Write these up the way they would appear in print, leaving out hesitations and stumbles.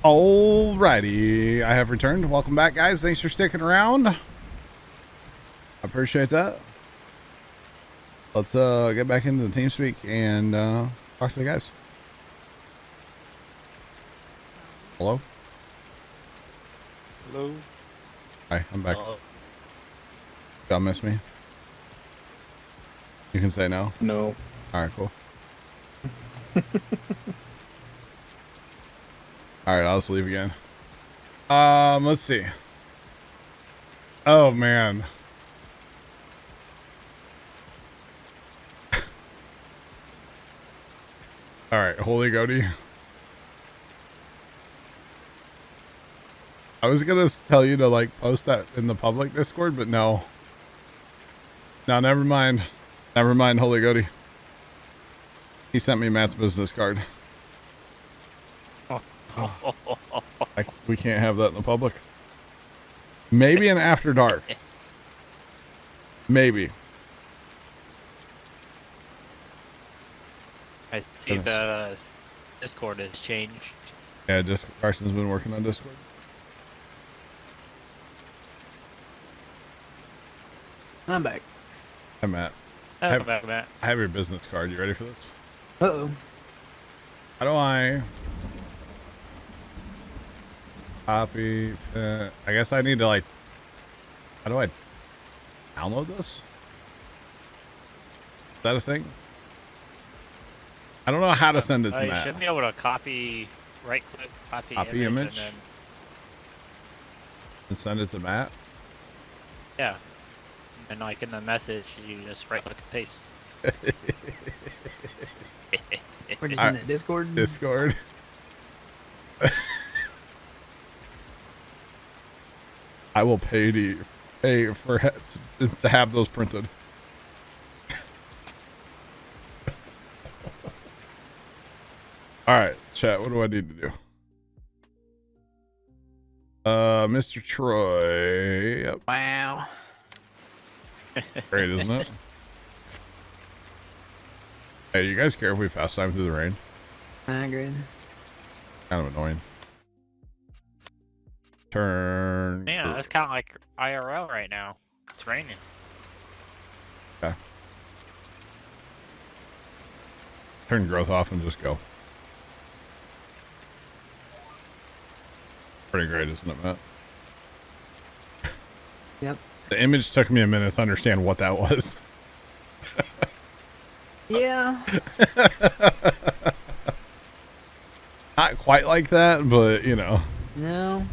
Alrighty, I have returned. Welcome back, guys. Thanks for sticking around. I appreciate that. Let's get back into the TeamSpeak and talk to the guys. Hello? Hello? Hi, I'm back. Y'all miss me? You can say no. No. Alright, cool. Alright, I'll just leave again. Let's see. Oh, man. Alright, Holy Goatee. I was gonna tell you to, like, post that in the public Discord, but no. No, never mind. Never mind, Holy Goatee. He sent me Matt's business card. Like, we can't have that in the public. Maybe an after dark. Maybe. I see the Discord has changed. Yeah, just Carson's been working on Discord. I'm back. Hi, Matt. Welcome back, Matt. I have your business card. You ready for this? Uh-oh. How do I copy? I guess I need to, like, how do I download this? Is that a thing? I don't know how to send it to You Matt. should be able to copy, right click, copy image? and then, And send it to Matt? yeah. And like in the message, you just right click and paste. We're just in that Discord. Discord. I will pay for to have those printed. All right, chat. What do I need to do? Mr. Troy. Yep. Wow. Great, isn't it? Hey, you guys care if we fast time through the rain? I agree. Kind of annoying. Turn. Yeah, that's kind of like IRL right now. It's raining. Okay. Turn growth off and just go. Pretty great, isn't it, Matt? Yep. The image took me a minute to understand what that was. Yeah. Not quite like that, but you know. No.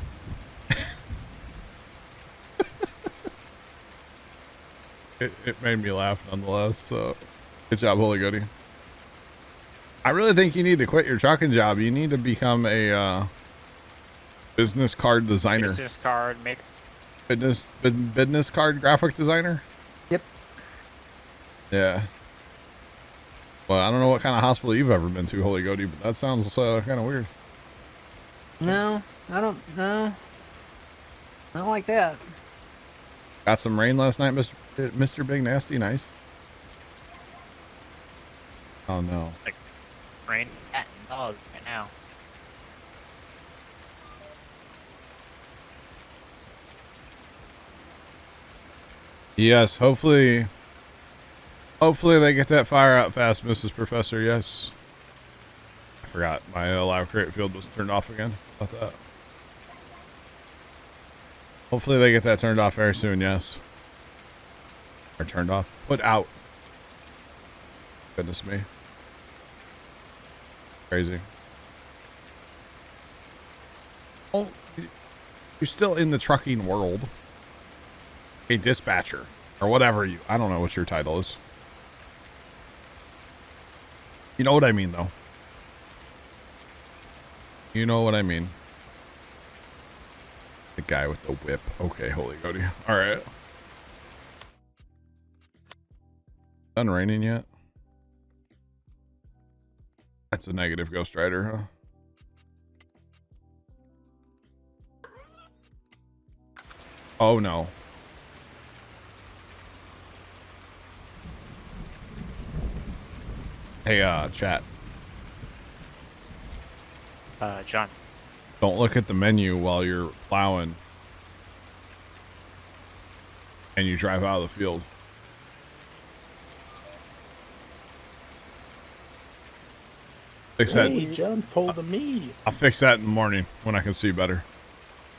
It made me laugh nonetheless, so good job, Holy Goatee. I really think you need to quit your trucking job. You need to become a business card designer. Business card maker. Business card graphic designer? Yep. Yeah. Well, I don't know what kind of hospital you've ever been to, Holy Goatee, but that sounds kind of weird. No, I don't know. Not like that. Got some rain last night, Mr. Big Nasty. Nice. Oh no. Like rain, cat, and dog right now. Yes, hopefully they get that fire out fast, Mrs. Professor. Yes. I forgot my live crate field was turned off again. How about that? Hopefully they get that turned off very soon. Yes. Or turned off. Put out. Goodness me. Crazy. Oh, you're still in the trucking world. A dispatcher or whatever I don't know what your title is. You know what I mean, though. You know what I mean. The guy with the whip. Okay, Holy Goatee. All right. Done raining yet? That's a negative Ghost Rider, huh? Oh no. Hey, chat. John. Don't look at the menu while you're plowing and you drive out of the field. Fix that. Hey, John pulled a me. I'll fix that in the morning when I can see better.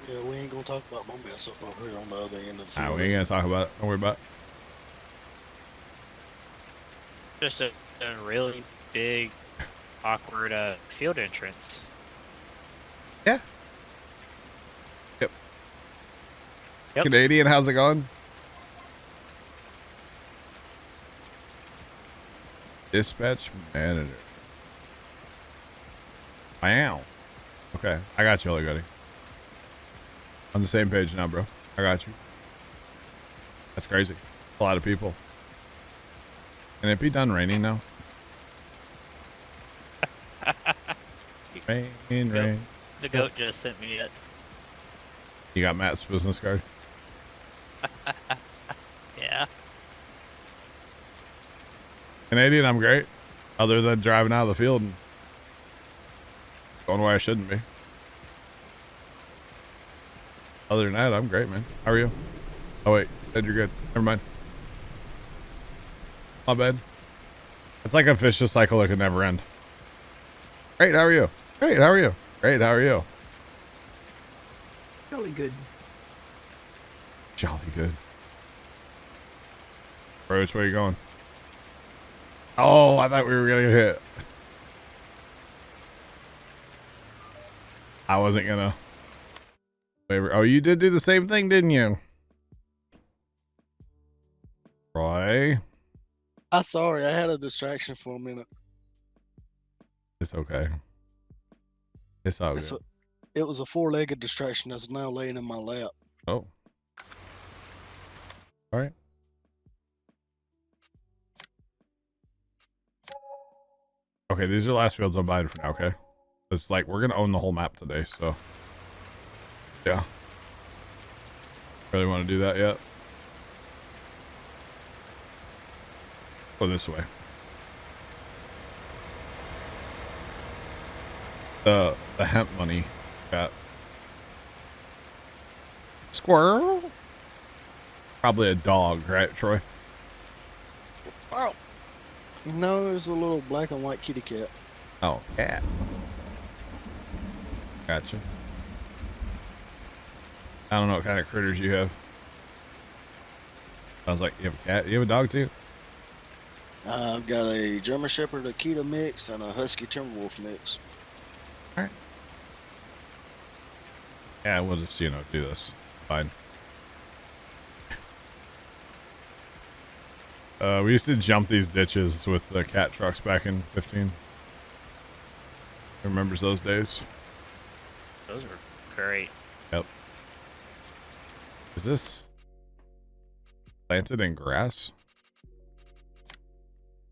Yeah, we ain't gonna talk about my mess up over here on the other end of the Nah, field. we ain't gonna talk about it. Don't worry about it. Just a really big, awkward field entrance. Yeah. Yep. Yep. Canadian, how's it going? Dispatch manager. Wow. Okay, I got you, Holy Goody. On the same page now, bro. I got you. That's crazy. A lot of people. Can it be done raining now? Rain. The goat just sent me it. You got Matt's business card? Yeah. Canadian, I'm great. Other than driving out of the field and going where I shouldn't be. Other than that, I'm great, man. How are you? Oh, wait. Said you're good. Never mind. My bad. It's like a vicious cycle that could never end. Great, how are you? Great, how are you? Great, how are you? Really good. Jolly good. Bro, which way are you going? Oh, I thought we were gonna get hit. I wasn't gonna. Oh, you did do the same thing, didn't you? Roy? I'm sorry, I had a distraction for a minute. It's okay. It's all good. It was a four-legged distraction that's now laying in my lap. Oh. All right. Okay, these are the last fields I'm buying for now, okay? It's like, we're gonna own the whole map today, so. Yeah. Really want to do that yet? Go this way. The hemp money got squirrel. Probably a dog, right, Troy? Squirrel. No, there's a little black and white kitty cat. Oh, cat. Gotcha. I don't know what kind of critters you have. Sounds like you have a cat. You have a dog too? I've got a German Shepherd Akita mix and a Husky Timberwolf mix. All right. Yeah, we'll just, do this. Fine. We used to jump these ditches with the cat trucks back in 15. Who remembers those days? Those were great. Yep. Is this planted in grass?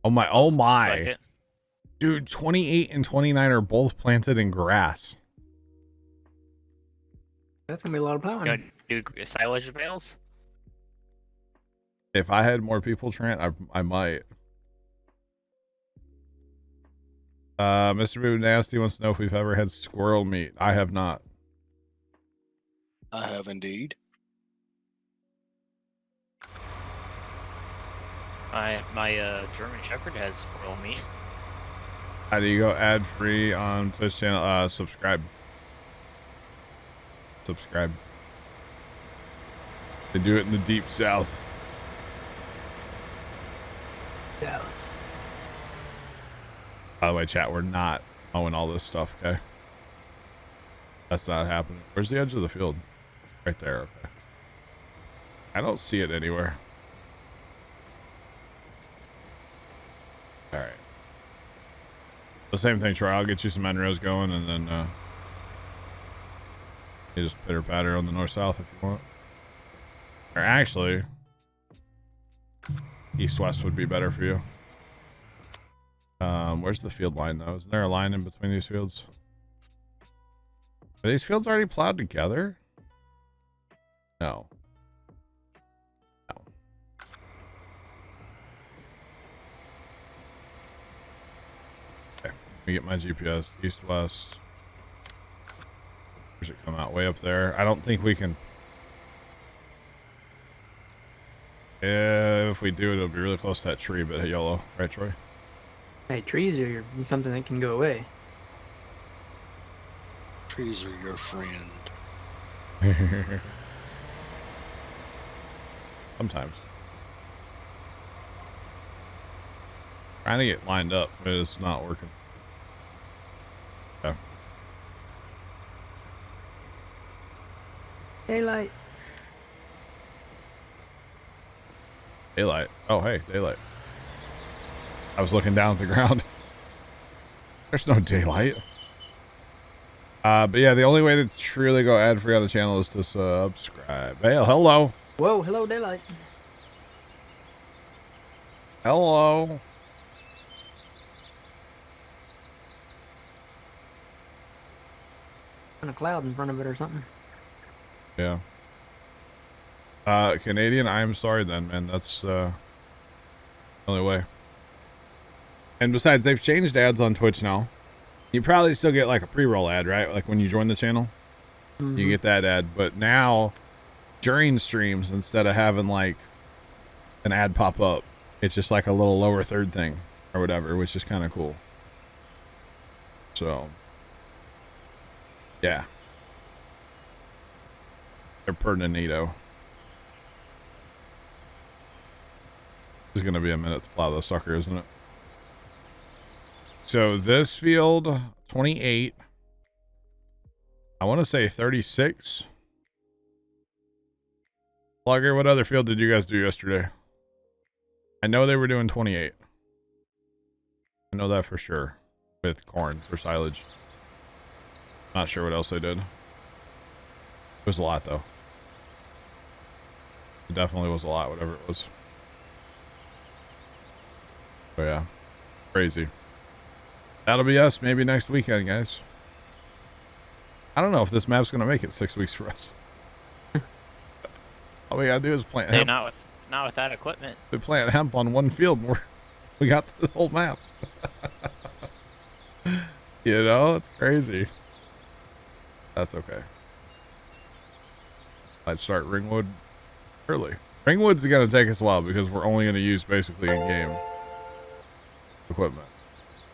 Oh my, oh my. Like it. Dude, 28 and 29 are both planted in grass. That's gonna be a lot of plowing. Do silage bales? If I had more people, Trent, I might. Mr. Boo Nasty wants to know if we've ever had squirrel meat. I have not. I have indeed. My German Shepherd has squirrel meat. How do you go ad free on Twitch channel? Subscribe. Subscribe. They do it in the deep south. Yes. By the way, chat, we're not mowing all this stuff, okay? That's not happening. Where's the edge of the field? Right there, okay. I don't see it anywhere. Alright. The same thing, Troy. I'll get you some end rows going, and then you just pitter patter on the north south if you want. Or actually, east west would be better for you. Where's the field line though? Isn't there a line in between these fields? Are these fields already plowed together? No. No. Okay. Let me get my GPS. East west. Does it come out way up there? I don't think we can. If we do, it'll be really close to that tree, but yellow, right, Troy? Hey, trees are something that can go away. Trees are your friend. Sometimes. Trying to get lined up, but it's not working. Yeah. Daylight. Daylight. Oh, hey, daylight. I was looking down at the ground. There's no daylight. But yeah, the only way to truly go ad-free on the channel is to subscribe. Hey, hello. Whoa, hello, daylight. Hello. And a cloud in front of it or something. Yeah. Canadian, I'm sorry then, man. That's the only way. And besides, they've changed ads on Twitch now. You probably still get like a pre-roll ad, right? Like when you join the channel, you get that ad. But now, during streams, instead of having like an ad pop up, it's just like a little lower third thing or whatever, which is kind of cool. So, yeah. They're pretty neato. This is going to be a minute to plow the sucker, isn't it? So this field, 28. I want to say 36. Plugger, what other field did you guys do yesterday? I know they were doing 28. I know that for sure. With corn for silage. Not sure what else they did. It was a lot, though. It definitely was a lot, whatever it was. Oh, yeah. Crazy. That'll be us maybe next weekend, guys. I don't know if this map's going to make it 6 weeks for us. All we got to do is plant hemp. Not with that equipment. We plant hemp on one field and we got the whole map. You know, it's crazy. That's okay. I'd start Ringwood early. Ringwood's going to take us a while because we're only going to use basically in-game equipment.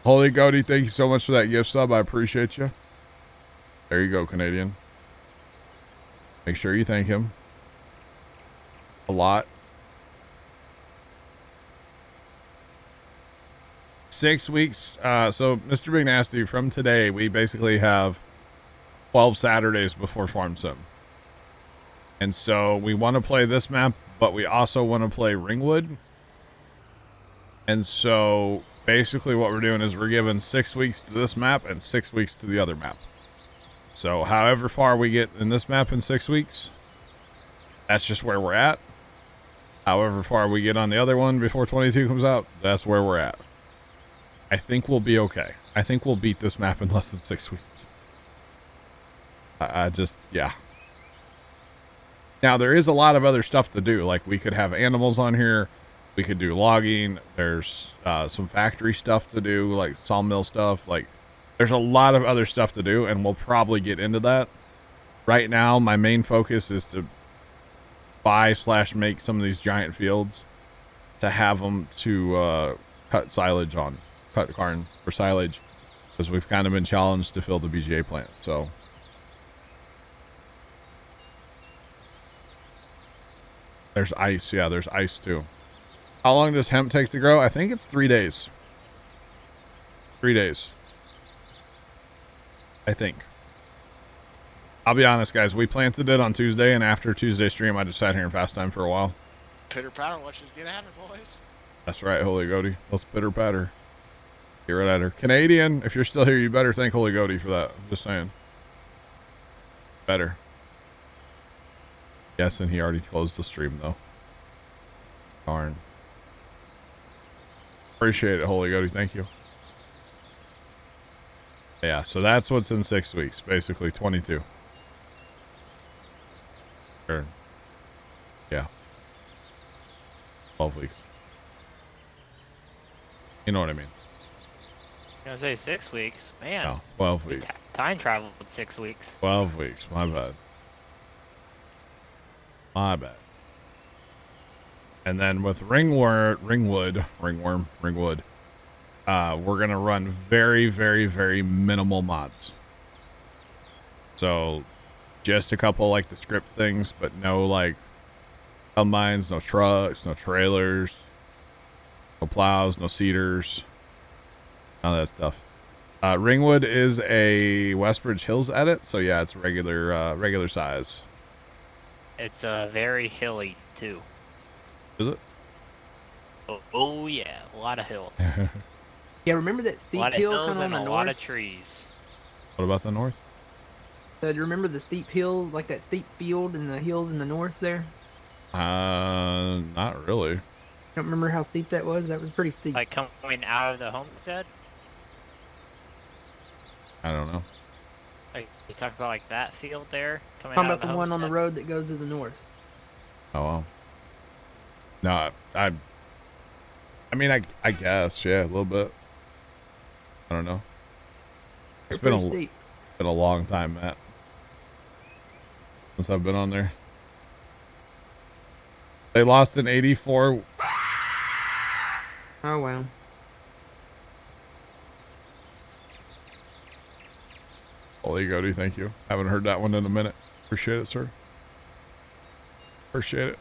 Holy Goaty, thank you so much for that gift sub. I appreciate you. There you go, Canadian. Make sure you thank him. A lot. 6 weeks. So, Mr. Big Nasty, from today, we basically have 12 Saturdays before Farm Sim. And so, we want to play this map, but we also want to play Ringwood. And so, basically what we're doing is we're giving 6 weeks to this map and 6 weeks to the other map. So, however far we get in this map in 6 weeks, that's just where we're at. However far we get on the other one before 22 comes out, that's where we're at. I think we'll be okay. I think we'll beat this map in less than 6 weeks. I just, yeah. Now, there is a lot of other stuff to do. Like, we could have animals on here. We could do logging. There's some factory stuff to do, like sawmill stuff. Like, there's a lot of other stuff to do, and we'll probably get into that. Right now, my main focus is to buy/make some of these giant fields to have them to cut silage on. Cut corn for silage, because we've kind of been challenged to fill the BGA plant. So there's ice. Yeah, there's ice too. How long does hemp take to grow? I think it's 3 days. 3 days. I think. I'll be honest, guys. We planted it on Tuesday, and after Tuesday stream, I just sat here and fast time for a while. Pitter patter, let's just get at her, boys. That's right, Holy Goaty. Let's pitter patter. Get right at her. Canadian, if you're still here, you better thank Holy Goaty for that. I'm just saying. Better. Yes, and he already closed the stream, though. Darn. Appreciate it, Holy Goaty. Thank you. Yeah, so that's what's in 6 weeks. Basically, 22. Or, yeah. 12 weeks. You know what I mean. I was gonna say 6 weeks, man. No, 12 weeks. time traveled 6 weeks. 12 weeks. My bad. My bad. And then with Ringwood, we're gonna run very, very, very minimal mods. So just a couple like the script things, but no like combines, no trucks, no trailers, no plows, no seeders, none of that stuff. Ringwood is a Westbridge Hills edit, so yeah, it's regular size. It's very hilly too. Is it? Oh yeah, a lot of hills. Yeah, remember that A steep lot of hill hills kind of on and the a north? lot of trees. What about the north? Do you remember the steep hill, like that steep field in the hills in the north there? Not really. Don't remember how steep that was? That was pretty steep. Like coming out of the homestead. I don't know. Like you talk about like that field there coming Talking out about of the one on the homestead? road that goes to the north. Oh well. No, I mean, I guess, yeah, a little bit. I don't know. It's They're been pretty steep. been a long time, Matt, since I've been on there. They lost in '84. Oh wow. Holy Goaty, thank you. Haven't heard that one in a minute. Appreciate it, sir. Appreciate it.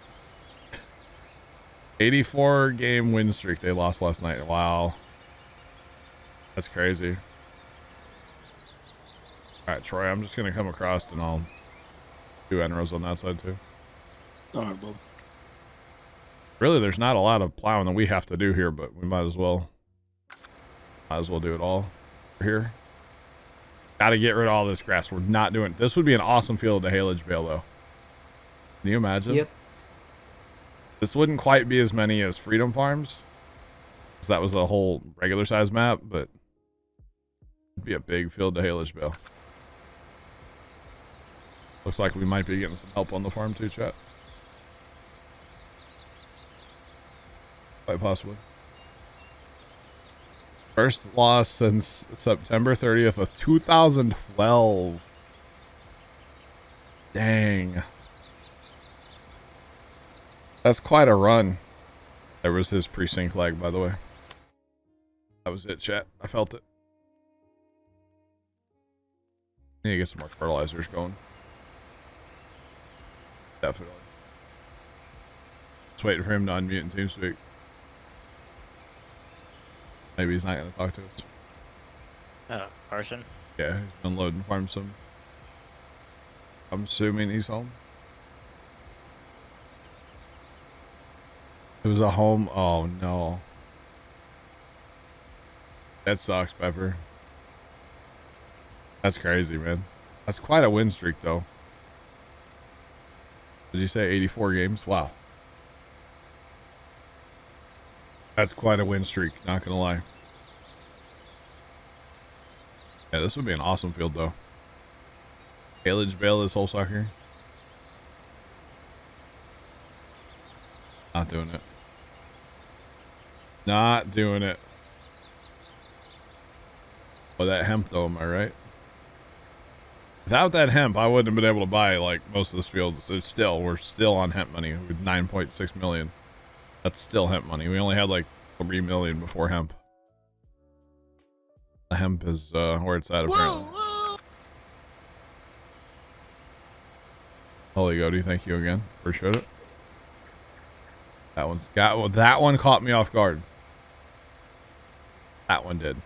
84 game win streak they lost last night. Wow. That's crazy. Alright, Troy, I'm just going to come across and I'll do end rows on that side too. Alright, bub. Really, there's not a lot of plowing that we have to do here, but we might as well do it all here. Got to get rid of all this grass. We're not doing it. This would be an awesome field to haylage bale, though. Can you imagine? Yep. This wouldn't quite be as many as Freedom Farms, because that was a whole regular size map, but it'd be a big field to haylage bale. Looks like we might be getting some help on the farm too, chat. Quite possibly. First loss since September 30th of 2012. Dang. That's quite a run. There was his precinct lag, by the way. That was it, chat. I felt it. Need to get some more fertilizers going. Definitely. Just waiting for him to unmute in TeamSpeak. Maybe he's not going to talk to us. Carson. Yeah, he's unloading farm sim. I'm assuming he's home. It was a home. Oh no. That sucks, Pepper. That's crazy, man. That's quite a win streak, though. Did you say 84 games? Wow. That's quite a win streak, not gonna lie. Yeah, this would be an awesome field, though. Haylage bale this whole sucker. Not doing it. Not doing it. Oh, that hemp, though, am I right? Without that hemp, I wouldn't have been able to buy, like, most of this field. So we're still on hemp money with 9.6 million. That's still hemp money. We only had, like, 3 million before hemp. The hemp is, where it's at, apparently. Whoa! Holy Goaty, thank you again. Appreciate it. That one caught me off guard. That one did.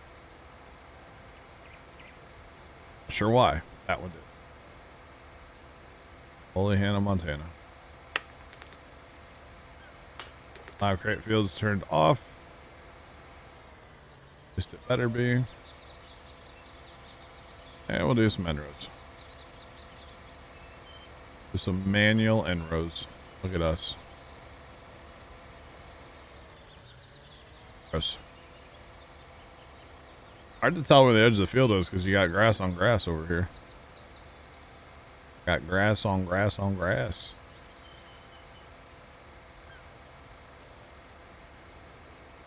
Sure why. That one did. Holy Hannah Montana. Live crate fields turned off. At least it better be. And we'll do some end rows. Do some manual end rows. Look at us. Gross. Hard to tell where the edge of the field is because you got grass on grass over here. Got grass on grass on grass.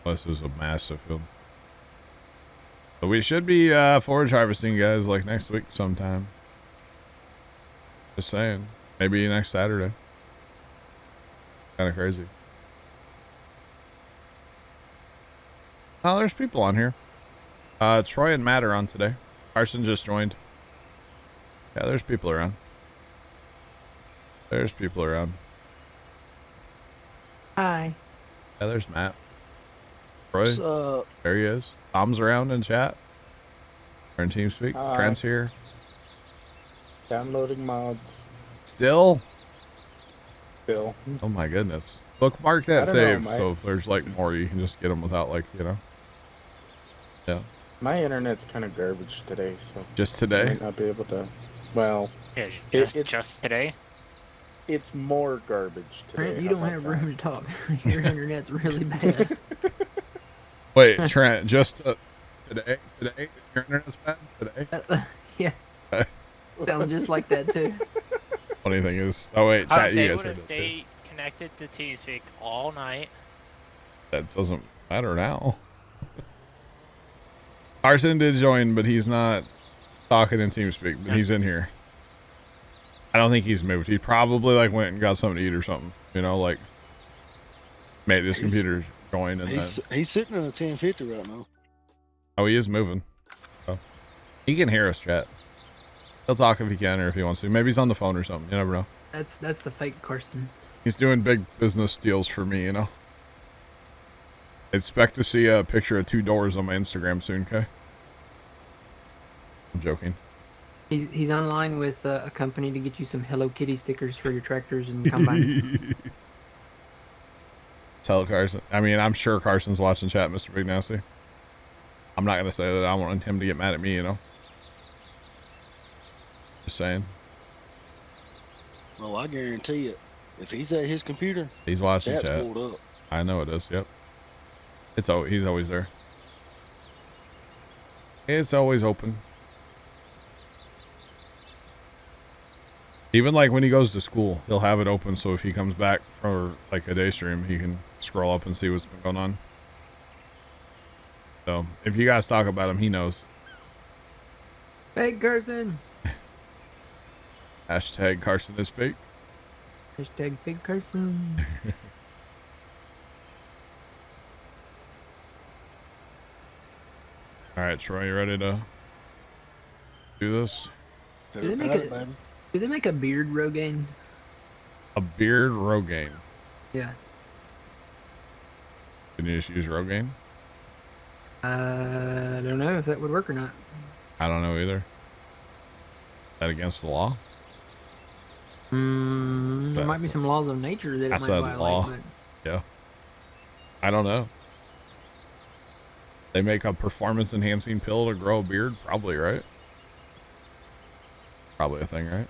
This is a massive field. But we should be forage harvesting, guys, like next week sometime. Just saying. Maybe next Saturday. Kind of crazy. Oh, there's people on here. Troy and Matt are on today. Carson just joined. Yeah, there's people around. There's people around. Hi. Yeah, there's Matt. Troy. What's up? There he is. Tom's around in chat. We're in TeamSpeak. Hi. Trent's here. Downloading mods. Still? Still. Oh my goodness. Bookmark that I don't know, save. mate. So if there's like more, you can just get them without like, you know. Yeah. My internet's kind of garbage today, so Just I today. might not be able to. Well, Yeah, It- just today. it's more garbage today. Trent, you How don't about have that? room to talk. Your internet's really bad. Wait, Trent, just today? Today? Your internet's bad? Today? Yeah. Sounds just like that too. Funny thing is, oh wait, I chat, you would guys have heard it too. stayed connected to TeamSpeak all night. That doesn't matter now. Carson did join, but he's not talking in TeamSpeak, but he's in here. I don't think he's moved. He probably like went and got something to eat or something. You know, like made his He's- computer join and then. He's sitting in a 1050 right now. Oh, he is moving. Oh. He can hear us, chat. He'll talk if he can or if he wants to. Maybe he's on the phone or something. You never know. That's the fake Carson. He's doing big business deals for me, you know. Expect to see a picture of 2 doors on my Instagram soon, okay? I'm joking. He's online with a company to get you some Hello Kitty stickers for your tractors and combine. Tell Carson. I mean, I'm sure Carson's watching chat, Mr. Big Nasty. I'm not going to say that I want him to get mad at me, you know? Just saying. Well, I guarantee it. If he's at his computer, He's watching that's chat. pulled up. I know it is, yep. He's always there. It's always open. Even like when he goes to school, he'll have it open so if he comes back for like a day stream, he can scroll up and see what's been going on. So if you guys talk about him, he knows. Fake Carson. Hashtag Carson is fake. Hashtag fake Carson. All right, Troy, you ready to do this? Did they make Did they make a beard Rogaine? A beard Rogaine. Yeah. Can you just use Rogaine? I don't know if that would work or not. I don't know either. Is that against the law? There might be some laws of nature that it I might said violate. law. But Yeah. I don't know. They make a performance enhancing pill to grow a beard? Probably, right? Probably a thing, right?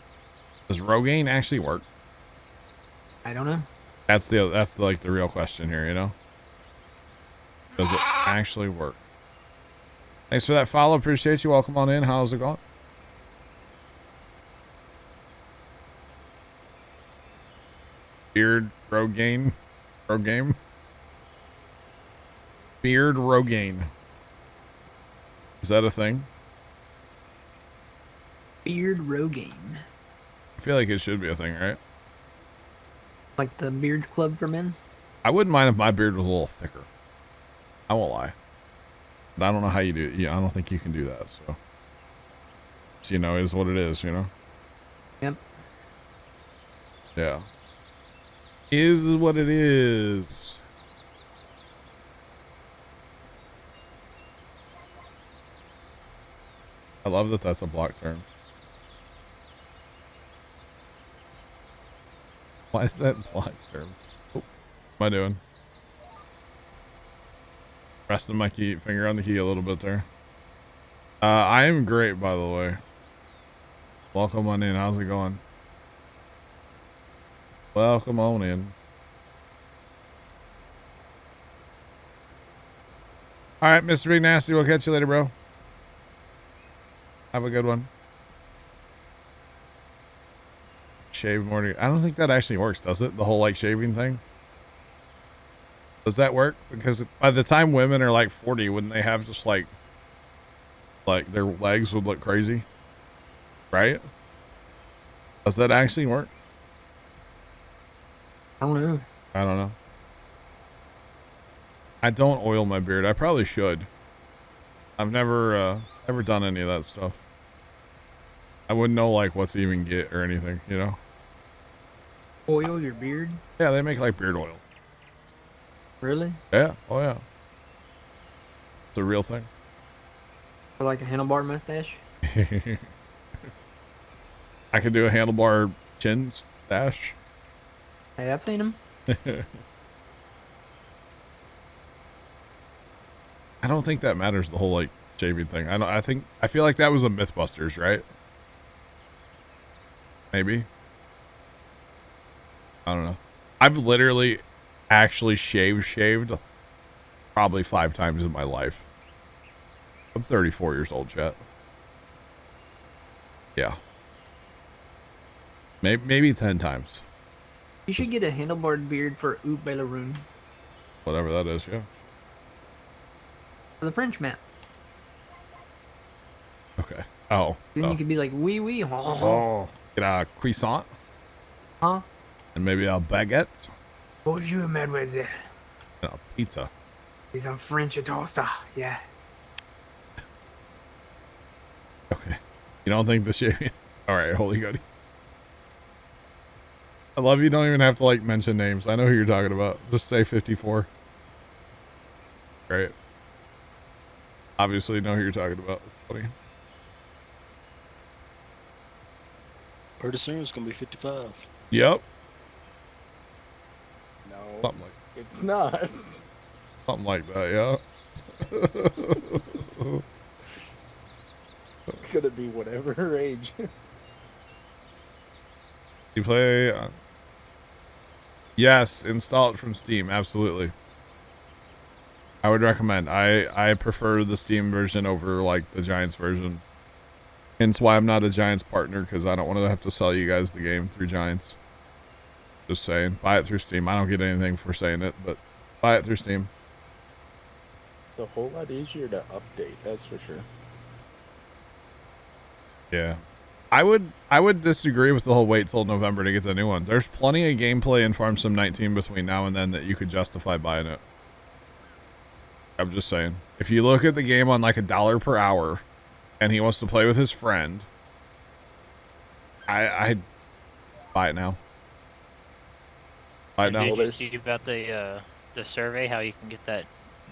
Does Rogaine actually work? I don't know. That's like the real question here, you know? Does it actually work? Thanks for that follow. Appreciate you. Welcome on in. How's it going? Beard Rogaine. Rogaine. Beard Rogaine. Is that a thing? Beard Rogaine. I feel like it should be a thing, right? Like the Beards Club for men? I wouldn't mind if my beard was a little thicker. I won't lie. But I don't know how you do it. Yeah, I don't think you can do that, so. You know, is what it is, you know? Yep. Yeah. Is what it is. I love that that's a block term. Why is that block term? Oh, what am I doing? Resting my key, finger on the key a little bit there. I am great, by the way. Welcome on in. How's it going? Welcome on in. All right, Mr. Big Nasty. We'll catch you later, bro. Have a good one. Shave more. I don't think that actually works, does it? The whole like shaving thing. Does that work? Because by the time women are like 40, wouldn't they have just like like their legs would look crazy, right? Does that actually work? I don't know. I don't know. I don't oil my beard. I probably should. I've never done any of that stuff. I wouldn't know like what to even get or anything, you know? Oil your beard? Yeah, they make like beard oil. Really? Yeah. Oh yeah. It's a real thing. For like a handlebar mustache? I could do a handlebar chin stash. Hey, I've seen them. I don't think that matters, the whole like shaving thing. I feel like that was a Mythbusters, right? Maybe. I don't know. I've literally actually shaved probably 5 times in my life. I'm 34 years old, chat. Yeah. Maybe 10 times. You should get a handlebar beard for Oot Belaroon. Whatever that is, yeah. For the French map. Okay. Oh. Then Oh. you could be like, wee wee. Oh. Get a croissant. Huh? And maybe a baguette. Bonjour, mademoiselle. And a pizza. He's a French toaster. Yeah. Okay. You don't think the shaving? All right, holy goody. I love you don't even have to like mention names. I know who you're talking about. Just say 54. Great. Obviously know who you're talking about. It's funny. Pretty soon it's gonna be 55. Yep. No, Something like it's not. something like that, yeah. It's gonna be whatever age. You play yes, install it from Steam, absolutely. I would recommend. I prefer the Steam version over like the Giants version. Hence why I'm not a Giants partner, because I don't want to have to sell you guys the game through Giants. Just saying. Buy it through Steam. I don't get anything for saying it, but buy it through Steam. It's a whole lot easier to update, that's for sure. Yeah. I would disagree with the whole wait till November to get the new one. There's plenty of gameplay in Farm Sim 19 between now and then that you could justify buying it. I'm just saying. If you look at the game on like $1 per hour and he wants to play with his friend, I'd buy it now. Buy it now. Did you see about the survey, how you can get that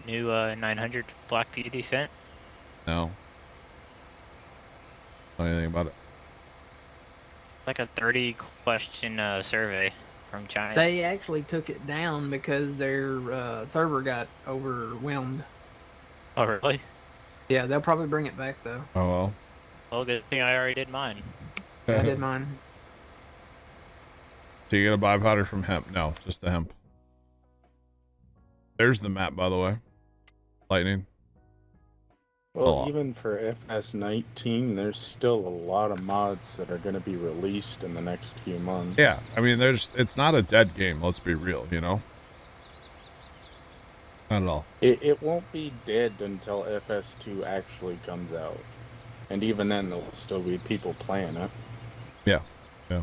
new 900 Black Beauty fent? No. Know anything about it? Like a 30 question survey from Giants. They actually took it down because their server got overwhelmed. Oh, really? Yeah, they'll probably bring it back though. Oh well. Well, good thing I already did mine. I did mine. So you get a buy powder from Hemp? No, just the Hemp. There's the map, by the way. Lightning. Well, Oh. even for FS19, there's still a lot of mods that are going to be released in the next few months. Yeah, I mean, it's not a dead game. Let's be real, you know. Not at all. It won't be dead until FS2 actually comes out. And even then, there'll still be people playing it. Yeah, yeah.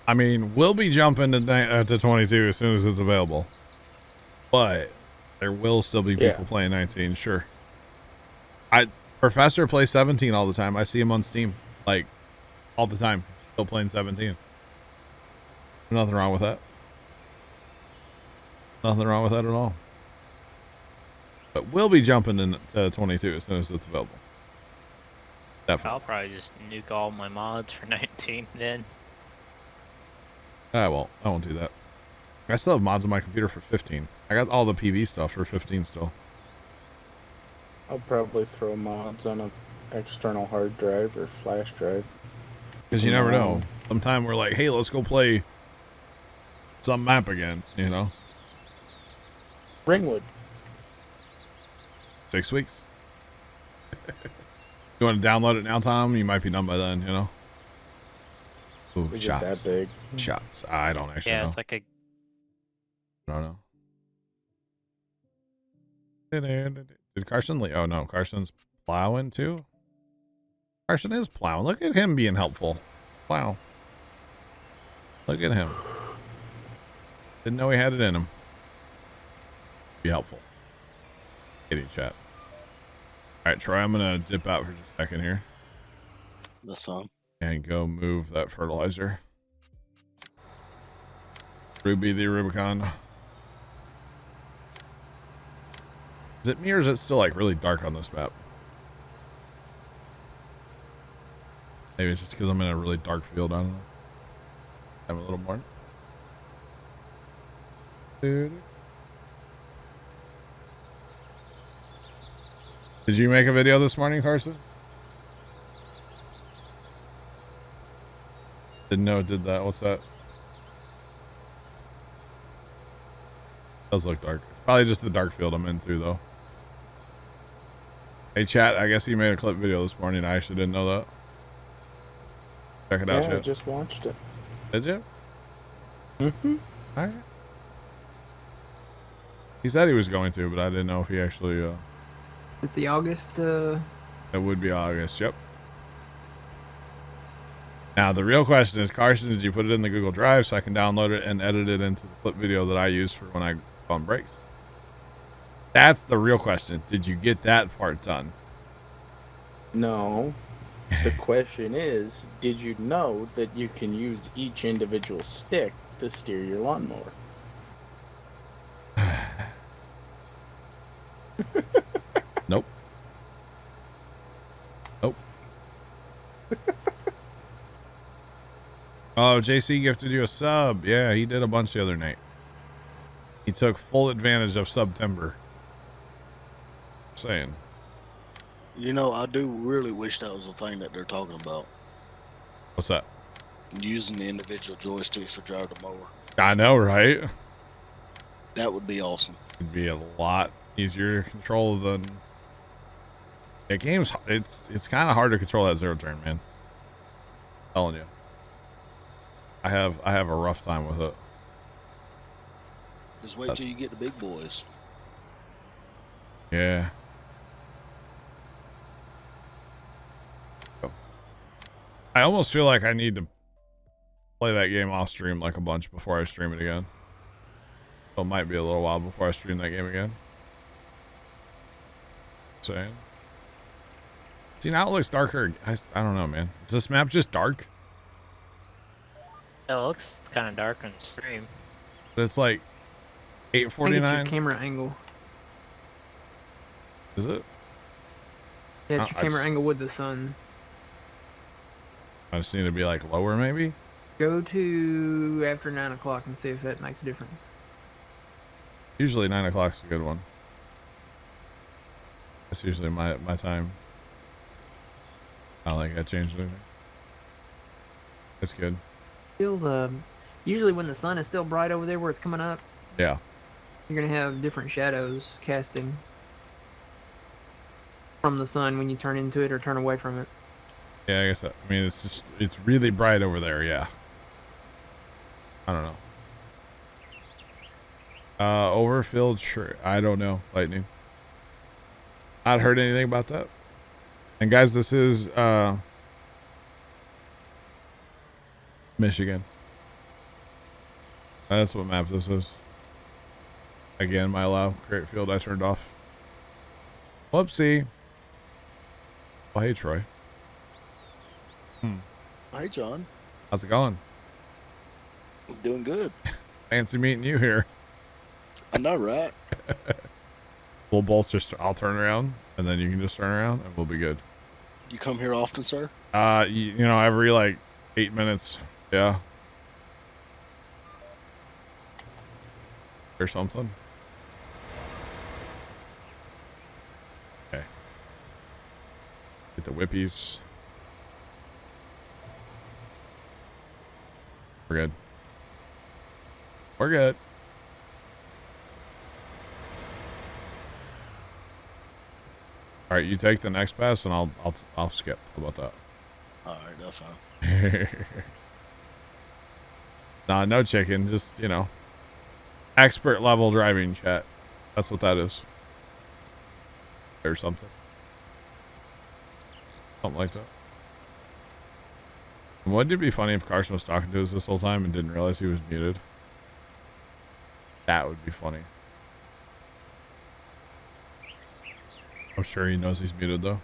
I mean, we'll be jumping to 22 as soon as it's available. But there will still be people playing 19, sure. Professor plays 17 all the time. I see him on Steam, like, all the time. Still playing 17. Nothing wrong with that. Nothing wrong with that at all. But we'll be jumping into 22 as soon as it's available. Definitely. I'll probably just nuke all my mods for 19 then. I won't do that. I still have mods on my computer for 15. I got all the PV stuff for 15 still. I'll probably throw mods on an external hard drive or flash drive. Because you never know. Sometime we're like, hey, let's go play some map again, you know? Ringwood. 6 weeks. You want to download it now, Tom? You might be done by then, you know? Ooh, Is it shots. that big? Shots. I don't actually know. Yeah, it's like a... I don't know. Did Carson leave? Oh, no. Carson's plowing too? Carson is plowing. Look at him being helpful. Wow. Look at him. Didn't know he had it in him. Be helpful. Kitty chat. All right, Troy, I'm going to dip out for just a second here. That's fine. And go move that fertilizer. Ruby the Rubicon. Is it me or is it still like really dark on this map? Maybe it's just because I'm in a really dark field. I don't know. Have a little more. Dude. Did you make a video this morning, Carson? Didn't know it did that. What's that? Does look dark. It's probably just the dark field I'm in too, though. Hey, chat. I guess you made a clip video this morning. I actually didn't know that. Check it out, Yeah, I chat. just watched it. Did you? Mm-hmm. All right. He said he was going to, but I didn't know if he actually. Is it the August? It would be August. Yep. Now the real question is, Carson, did you put it in the Google Drive so I can download it and edit it into the clip video that I use for when I go on breaks? That's the real question. Did you get that part done? No. The question is, did you know that you can use each individual stick to steer your lawnmower? Nope. Nope. Oh, JC gifted you a sub. Yeah, he did a bunch the other night. He took full advantage of September. Saying. You know, I do really wish that was a thing that they're talking about. What's that? Using the individual joysticks for drive the mower. I know, right? That would be awesome. It'd be a lot easier to control than. Yeah, games. It's kind of hard to control that zero turn, man. I'm telling you. I have a rough time with it. Just wait till you get the big boys. Yeah. I almost feel like I need to play that game off stream like a bunch before I stream it again. So it might be a little while before I stream that game again. Saying. See, now it looks darker. I don't know, man. Is this map just dark? It looks kind of dark on stream. But it's like I think it's your 849. camera angle. Is it? Yeah, it's your I camera just- angle with the sun. I just need to be like lower, maybe. Go to after 9 o'clock and see if that makes a difference. Usually 9 o'clock's a good one. That's usually my time. I don't think I changed anything. That's good. Still, usually when the sun is still bright over there where it's coming up, Yeah. you're gonna have different shadows casting from the sun when you turn into it or turn away from it. Yeah, I guess that, I mean, it's really bright over there. Yeah. I don't know. Overfilled shirt. I don't know. Lightning. Not heard anything about that. And guys, this is Michigan. That's what map this is. Again, my allow create field I turned off. Whoopsie. Oh, hey, Troy. Hey, John. How's it going? Doing good. Fancy meeting you here. I know, right? We'll both just, I'll turn around and then you can just turn around and we'll be good. You come here often, sir? You know, every like 8 minutes. Yeah. Or something. Okay. Get the whippies. We're good. We're good. All right, you take the next pass, and I'll skip. How about that? All right, that's fine. Nah, no chicken. Just, you know, expert level driving, chat. That's what that is. Or something. Something like that. Wouldn't it be funny if Carson was talking to us this whole time and didn't realize he was muted? That would be funny. I'm sure he knows he's muted though.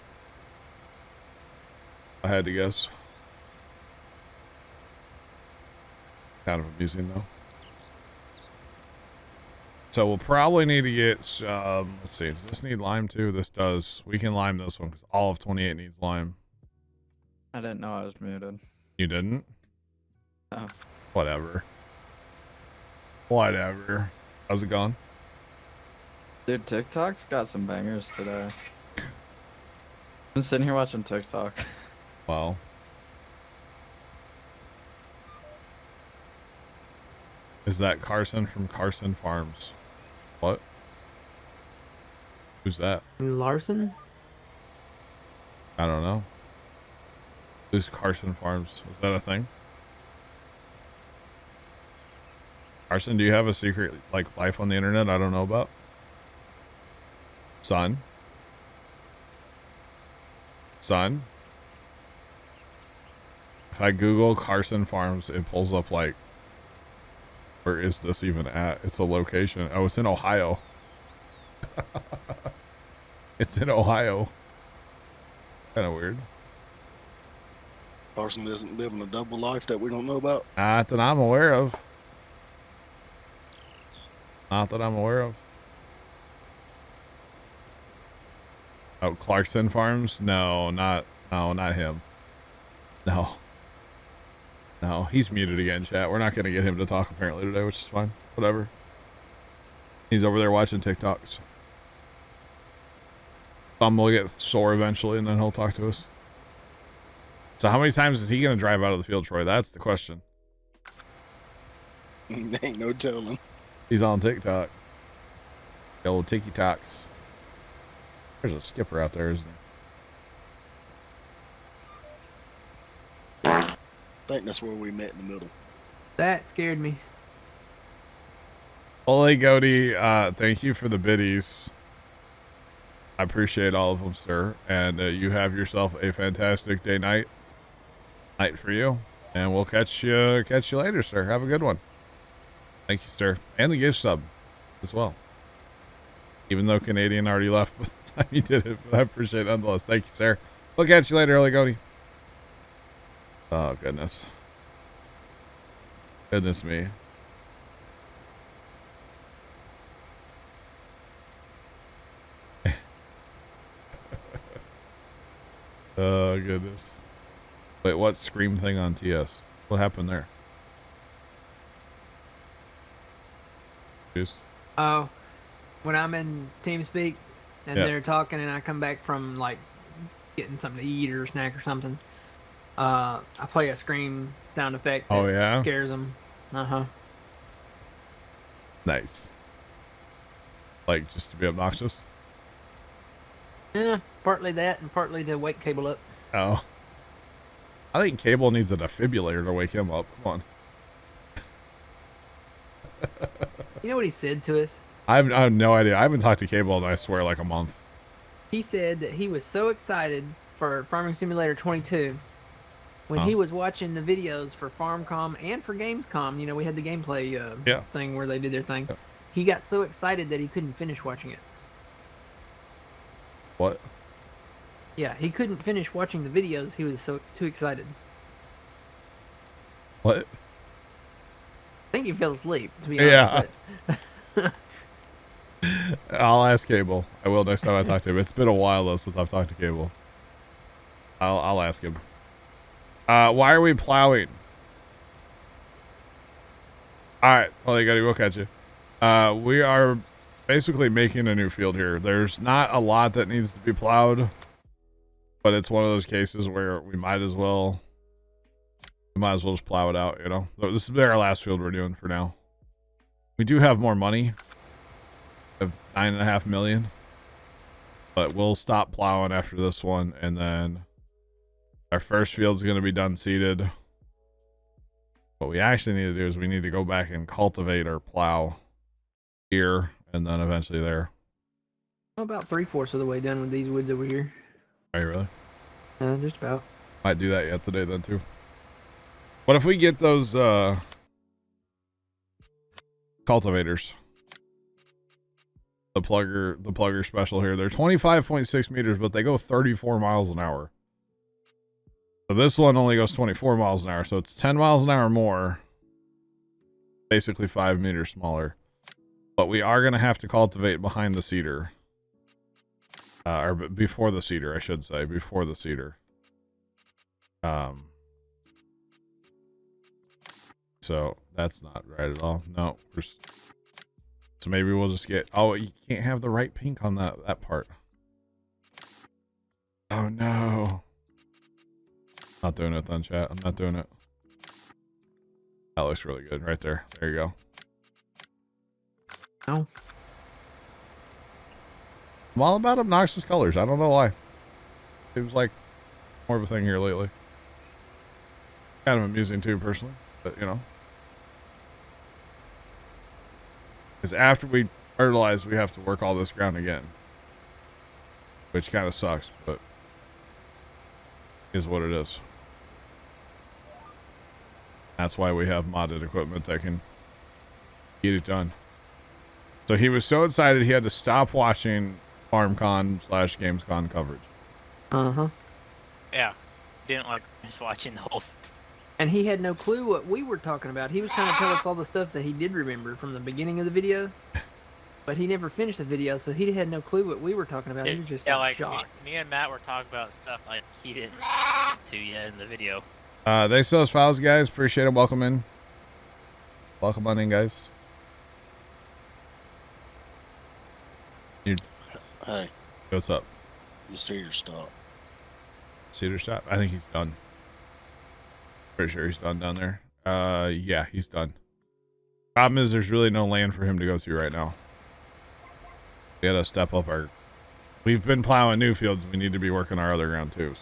I had to guess. Kind of amusing though. So we'll probably need to get, let's see, does this need lime too? This does. We can lime this one because all of 28 needs lime. I didn't know I was muted. You didn't? Oh. Whatever. Whatever. How's it going? Dude, TikTok's got some bangers today. I'm sitting here watching TikTok. Wow. Is that Carson from Carson Farms? What? Who's that? Larson? I don't know. Who's Carson Farms? Is that a thing? Carson, do you have a secret, like, life on the internet I don't know about? Son? Son? If I Google Carson Farms, it pulls up, like, where is this even at? It's a location. Oh, it's in Ohio. It's in Ohio. Kind of weird. Carson isn't living a double life that we don't know about. Not that I'm aware of. Not that I'm aware of. Oh, Clarkson Farms? No, not him. No. No, he's muted again, chat. We're not going to get him to talk apparently today, which is fine. Whatever. He's over there watching TikToks. Thumb will get sore eventually, and then he'll talk to us. So how many times is he going to drive out of the field, Troy? That's the question. Ain't no telling. He's on TikTok. The old TikToks. There's a skipper out there, isn't there? I think that's where we met in the middle. That scared me. Ole Goaty, thank you for the biddies. I appreciate all of them, sir. And you have yourself a fantastic night for you. And we'll catch you later, sir. Have a good one. Thank you, sir. And the gift sub as well. Even though Canadian already left by the time you did it, but I appreciate it nonetheless. Thank you, sir. We'll catch you later, Ole Goaty. Oh, goodness. Goodness me. Oh, goodness. Wait, what Scream thing on TS? What happened there? Jeez. Oh, when I'm in TeamSpeak and Yeah. they're talking and I come back from, like, getting something to eat or a snack or something, I play a scream sound effect that Oh, yeah? scares them. Uh-huh. Nice. Like, just to be obnoxious? Yeah, partly that and partly to wake Cable up. Oh. I think Cable needs a defibrillator to wake him up. Come on. You know what he said to us? I have no idea. I haven't talked to Cable in, I swear, like a month. He said that he was so excited for Farming Simulator 22 when he was watching the videos for FarmCom and for Gamescom. You know, we had the gameplay thing where they did their thing. Yeah. He got so excited that he couldn't finish watching it. What? Yeah, he couldn't finish watching the videos. He was too excited. What? I think he fell asleep, to be honest. Yeah. But I'll ask Cable. I will next time I talk to him. It's been a while though since I've talked to Cable. I'll ask him. Why are we plowing? All right, well, you gotta we'll catch you. We are basically making a new field here. There's not a lot that needs to be plowed, but it's one of those cases where we might as well just plow it out. You know, this is our last field we're doing for now. We do have more money. Of 9.5 million, but we'll stop plowing after this one, and then our first field's going to be done seeded. What we actually need to do is we need to go back and cultivate or plow here, and then eventually there. I'm about 3/4 of the way done with these woods over here. Are you really? Just about. Might do that yet today then too. What if we get those cultivators? The plugger special here. They're 25.6 meters, but they go 34 miles an hour. So this one only goes 24 miles an hour, so it's 10 miles an hour more. Basically 5 meters smaller. But we are going to have to cultivate behind the cedar. Or before the cedar, I should say. Before the cedar. So that's not right at all. No. So maybe we'll just get... Oh, you can't have the right pink on that part. Oh, no. Not doing it then, chat. I'm not doing it. That looks really good right there. There you go. Oh. I'm all about obnoxious colors. I don't know why. It was like more of a thing here lately. Kind of amusing too, personally. But, you know. Because after we fertilize, we have to work all this ground again. Which kind of sucks, but is what it is. That's why we have modded equipment that can get it done. So he was so excited he had to stop watching FarmCon/GamesCon coverage. Uh-huh. Yeah. Didn't like just watching the whole. And he had no clue what we were talking about. He was trying to tell us all the stuff that he did remember from the beginning of the video. But he never finished the video, so he had no clue what we were talking about. He was just shocked. Me and Matt were talking about stuff like he didn't to yet in the video. Thanks for those files, guys. Appreciate it. Welcome in. Welcome on in, guys. Hey. What's up? You see your stop. Cedar stop? I think he's done. Pretty sure he's done down there. Yeah, he's done. Problem is there's really no land for him to go to right now. We gotta step up our... We've been plowing new fields. We need to be working our other ground too. So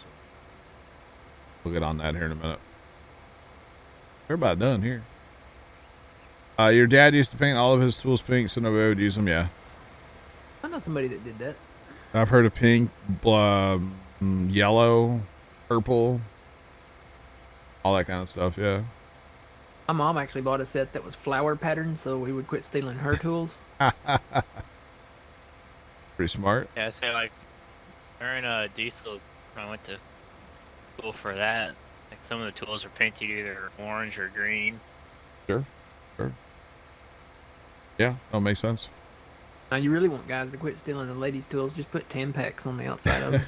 we'll get on that here in a minute. We're about done here. Your dad used to paint all of his tools pink, so nobody would use them. Yeah. I know somebody that did that. I've heard of pink, yellow, purple, all that kind of stuff. Yeah. My mom actually bought a set that was flower patterned, so we would quit stealing her tools. Pretty smart. Yeah, so like during diesel, when I went to school for that, like some of the tools are painted either orange or green. Sure. Yeah, that makes sense. Now you really want guys to quit stealing the ladies' tools, just put Tampax on the outside of them.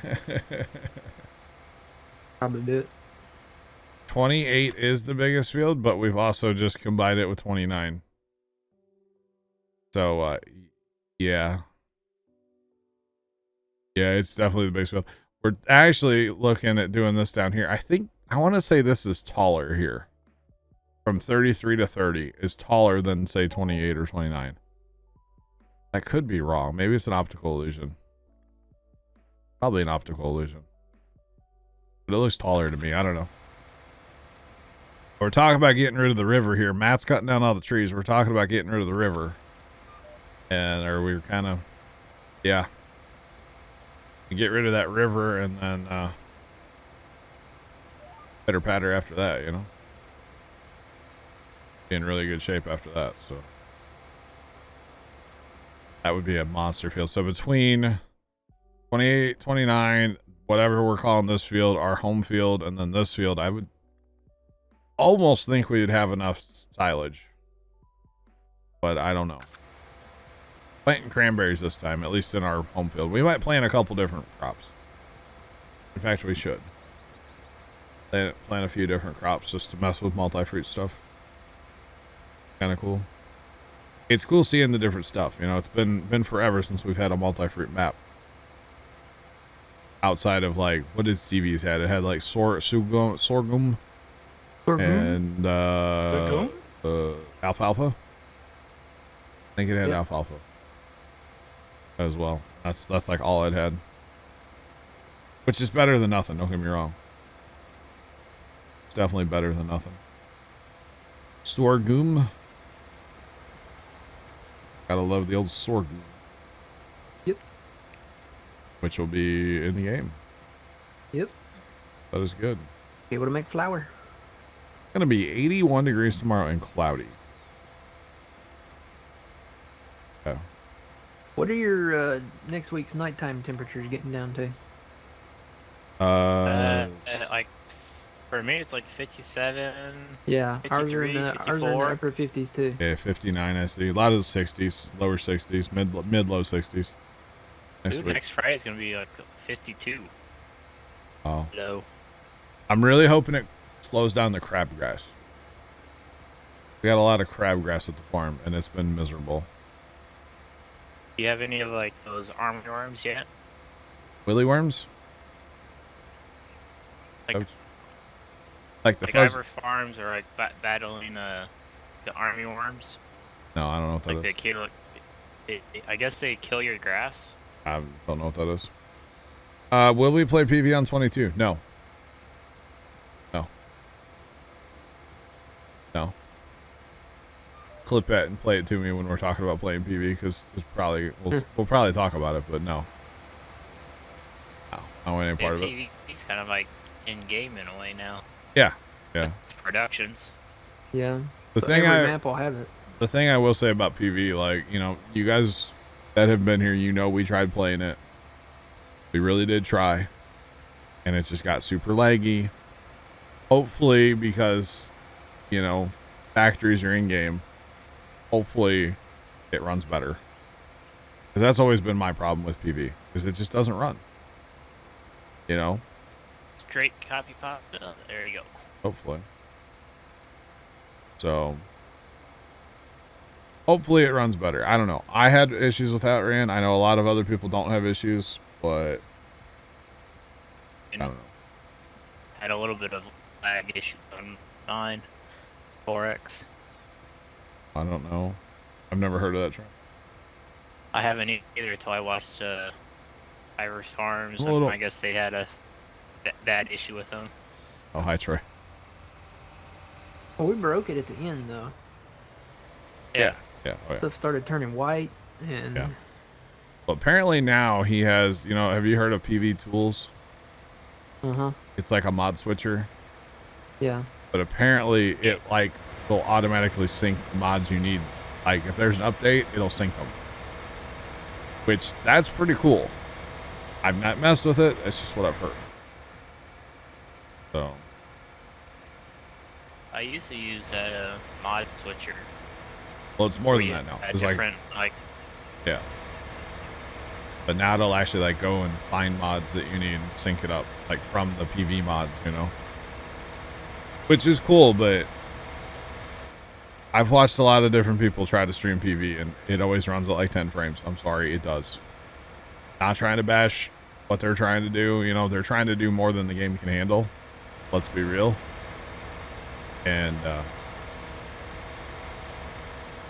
Probably do it. 28 is the biggest field, but we've also just combined it with 29. So, yeah. Yeah, it's definitely the biggest field. We're actually looking at doing this down here. I want to say this is taller here. From 33 to 30 is taller than, say, 28 or 29. That could be wrong. Maybe it's an optical illusion. Probably an optical illusion. But it looks taller to me. I don't know. We're talking about getting rid of the river here. Matt's cutting down all the trees. We're talking about getting rid of the river. Or we were kind of... Yeah. Get rid of that river and then... Pitter patter after that, you know? Be in really good shape after that, so... That would be a monster field. So between 28, 29, whatever we're calling this field, our home field, and then this field, I would almost think we'd have enough silage. But I don't know. Planting cranberries this time, at least in our home field. We might plant a couple different crops. In fact, we should. Plant a few different crops just to mess with multi-fruit stuff. Kind of cool. It's cool seeing the different stuff, you know. It's been forever since we've had a multi-fruit map. Outside of like, what did Stevie's had? It had like sorghum and alfalfa. I think it had alfalfa as well. That's like all it had, which is better than nothing. Don't get me wrong. It's definitely better than nothing. Sorghum. Gotta love the old sorghum. Yep. Which will be in the game. Yep. That is good. Able to make flour. Gonna be 81 degrees tomorrow and cloudy. Oh. What are your next week's nighttime temperatures getting down to? Like for me, it's like 57. Yeah, ours are in 53, the 54. upper 50s too. Yeah, 59 I see. A lot of the 60s, lower 60s, mid low 60s. Dude, next Friday's gonna be like 52. Oh. Low. I'm really hoping it slows down the crabgrass. We got a lot of crabgrass at the farm, and it's been miserable. Do you have any of like those armyworms yet? Willy worms? Like, like the like fuzz? Ivor Farms are like battling the armyworms. No, I don't know what that Like they is. kill. I guess they kill your grass. I don't know what that is. Will we play PV on 22? No. No. No. Clip it and play it to me when we're talking about playing PV, because we'll probably talk about it, but no. No, I don't want any part of it. PV's kind of like in game in a way now. Yeah, yeah. Productions. Yeah. The so thing every map will have it. The thing I will say about PV, like, you know, you guys that have been here, you know, we tried playing it. We really did try, and it just got super laggy. Hopefully, because, you know, factories are in game, hopefully it runs better. Because that's always been my problem with PV, because it just doesn't run. You know? Straight copy pop. There you go. Hopefully. So, hopefully it runs better. I don't know. I had issues with that, Rand. I know a lot of other people don't have issues, but I don't know. Had a little bit of lag issue on mine. 4X. I don't know. I've never heard of that trend. I haven't either until I watched Ivor Farms. I guess they had a bad issue with them. Oh, hi, Troy. Well, we broke it at the end though. Yeah. Yeah. Oh, yeah. Stuff started turning white, and Yeah. Well, apparently now he has, you know, have you heard of PV Tools? It's like a mod switcher. Yeah. But apparently it, like, will automatically sync the mods you need. Like, if there's an update, it'll sync them. Which, that's pretty cool. I've not messed with it. That's just what I've heard. So. I used to use that mod switcher. Well, it's more than that now. It's different, like, yeah. But now it'll actually, like, go and find mods that you need and sync it up, like, from the PV mods, you know? Which is cool, but I've watched a lot of different people try to stream PV, and it always runs at, like, 10 frames. I'm sorry, it does. Not trying to bash what they're trying to do. You know, they're trying to do more than the game can handle. Let's be real. And, yeah,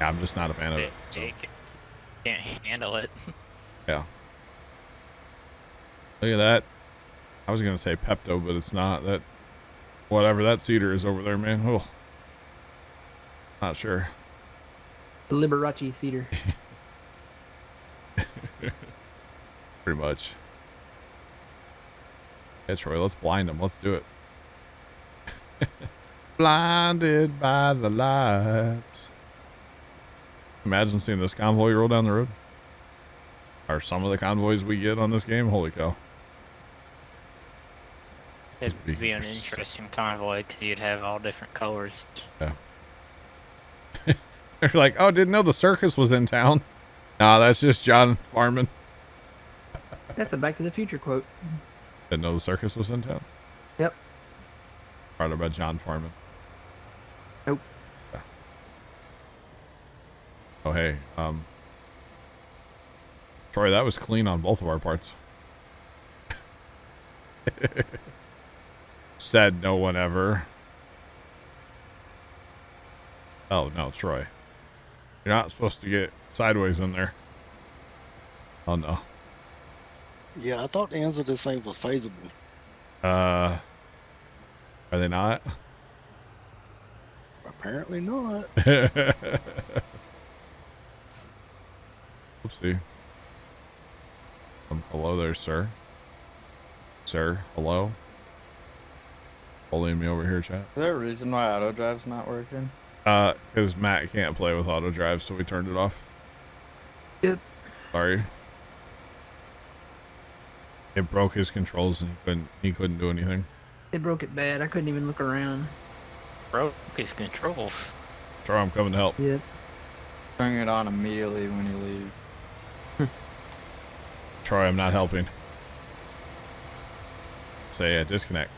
I'm just not a fan of it. So. Can't handle it. Yeah. Look at that. I was going to say Pepto, but it's not. That, whatever that cedar is over there, man. Oh. Not sure. The Liberace cedar. Pretty much. Yeah, Troy, let's blind them. Let's do it. Blinded by the lights. Imagine seeing this convoy roll down the road. Or some of the convoys we get on this game. Holy cow. It'd be an interesting convoy because you'd have all different colors. Yeah. They're like, oh, didn't know the circus was in town. Nah, that's just John farming. That's a Back to the Future quote. Didn't know the circus was in town. Yep. Part about John farming. Nope. Yeah. Oh, hey, Troy, that was clean on both of our parts. Said no one ever. Oh, no, Troy. You're not supposed to get sideways in there. Oh, no. Yeah, I thought the ends of this thing was phasable. Are they not? Apparently not. Oopsie. Hello there, sir. Sir, hello. bullying me over here, chat. Is there a reason why auto drive's not working? Because Matt can't play with auto drive, so we turned it off. Yep. Sorry. It broke his controls and he couldn't do anything. It broke it bad. I couldn't even look around. Broke his controls. Troy, I'm coming to help. Yep. Turn it on immediately when you leave. Troy, I'm not helping. Say disconnect.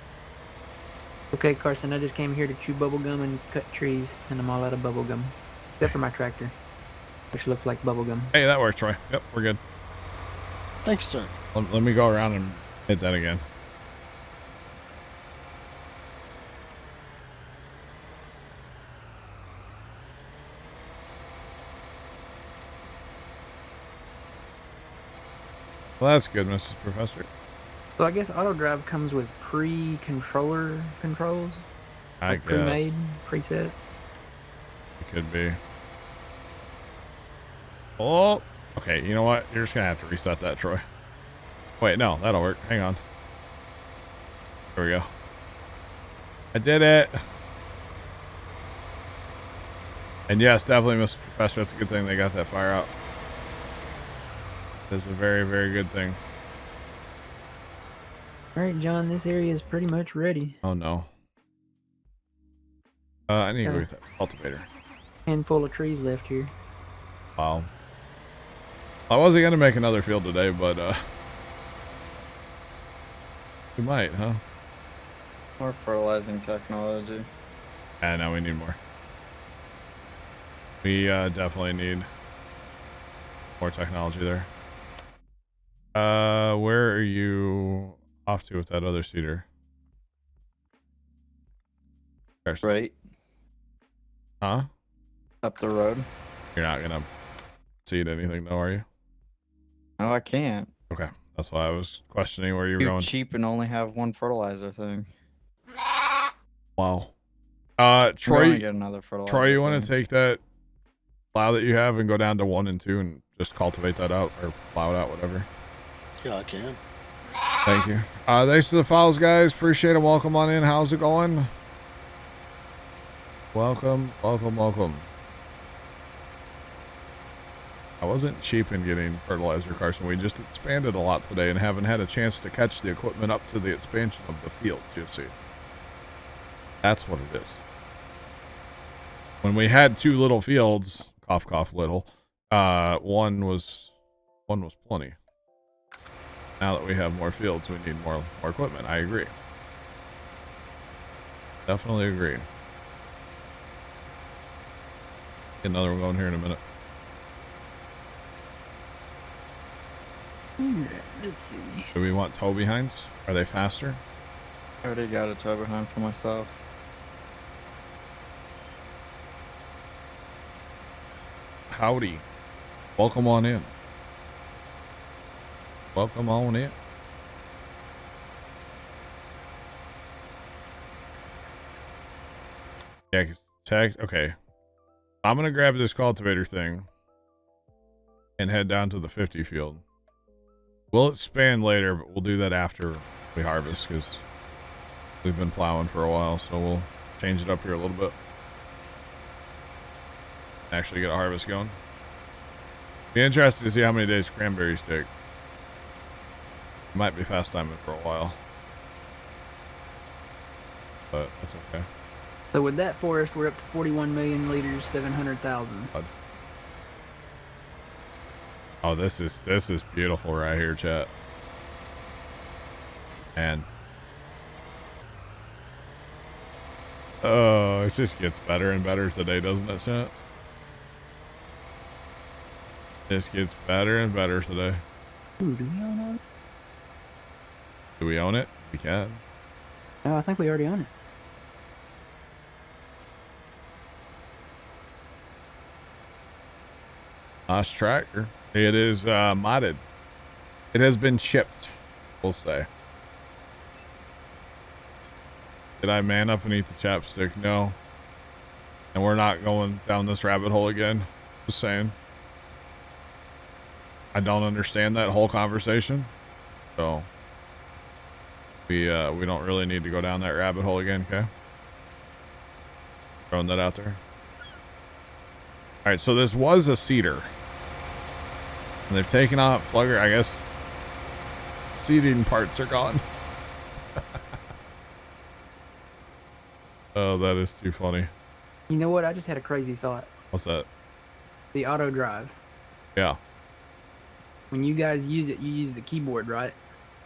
Okay, Carson, I just came here to chew bubble gum and cut trees, and I'm all out of bubble gum. Except for my tractor, which looks like bubble gum. Hey, that worked, Troy. Yep, we're good. Thanks, sir. Let me go around and hit that again. Well, that's good, Mrs. Professor. So I guess auto drive comes with pre-controller controls, I like guess. pre-made, preset. It could be. Oh, okay. You know what? You're just gonna have to reset that, Troy. Wait, no, that'll work. Hang on. There we go. I did it. And yes, definitely, Mr. Professor. That's a good thing they got that fire out. That's a very, very good thing. All right, John, this area is pretty much ready. Oh no. I need to go get that cultivator. Handful of trees left here. Wow. I wasn't gonna make another field today, but we might, huh? More fertilizing technology. Yeah, no, we need more. We definitely need more technology there. Where are you off to with that other cedar? Right. Huh? Up the road. You're not gonna seed anything though, are you? No, I can't. Okay. That's why I was questioning where you were Too going. cheap and only have one fertilizer thing. Wow. I'm Troy, gonna get another fertilizer Troy, you want to thing. take that plow that you have and go down to 1 and 2 and just cultivate that out or plow it out, whatever. Yeah, I can. Thank you. Thanks to the follows, guys. Appreciate it. Welcome on in. How's it going? Welcome, welcome, welcome. I wasn't cheap in getting fertilizer, Carson. We just expanded a lot today and haven't had a chance to catch the equipment up to the expansion of the field, you see. That's what it is. When we had 2 little fields, cough, cough, little, one was plenty. Now that we have more fields, we need more equipment. I agree. Definitely agree. Get another one going here in a minute. Let's see. Do we want tow behinds? Are they faster? I already got a tow behind for myself. Howdy. Welcome on in. Welcome on in. Yeah, cause okay. I'm gonna grab this cultivator thing and head down to the 50 field. We'll expand later, but we'll do that after we harvest because we've been plowing for a while, so we'll change it up here a little bit. Actually get a harvest going. Be interested to see how many days cranberries take. Might be fast timing for a while, but that's okay. So with that forest, we're up to 41 million liters, 700,000. Oh, this is beautiful right here, chat. And oh, it just gets better and better today, doesn't it, chat? This gets better and better today. Ooh, do we own it? Do we own it? We can. No, I think we already own it. Nice tractor. It is modded. It has been chipped, we'll say. Did I man up and eat the chapstick? No. And we're not going down this rabbit hole again. Just saying. I don't understand that whole conversation. So We don't really need to go down that rabbit hole again, okay? Throwing that out there. All right, so this was a cedar. And they've taken off plugger, I guess. Seating parts are gone. Oh, that is too funny. You know what? I just had a crazy thought. What's that? The auto drive. Yeah. When you guys use it, you use the keyboard, right?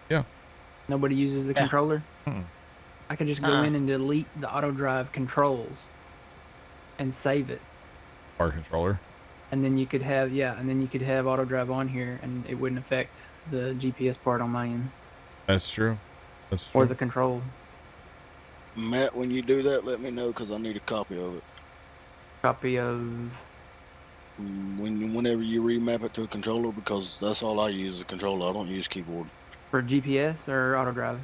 Yeah. Nobody uses the controller? Mm-mm. I could just go in and delete the auto drive controls and save it. Our controller. And then you could have, and then you could have auto drive on here and it wouldn't affect the GPS part on my end. That's true. That's true. Or the control. Matt, when you do that, let me know because I need a copy of it. Copy of... Whenever you remap it to a controller, because that's all I use is a controller. I don't use keyboard. For GPS or auto drive?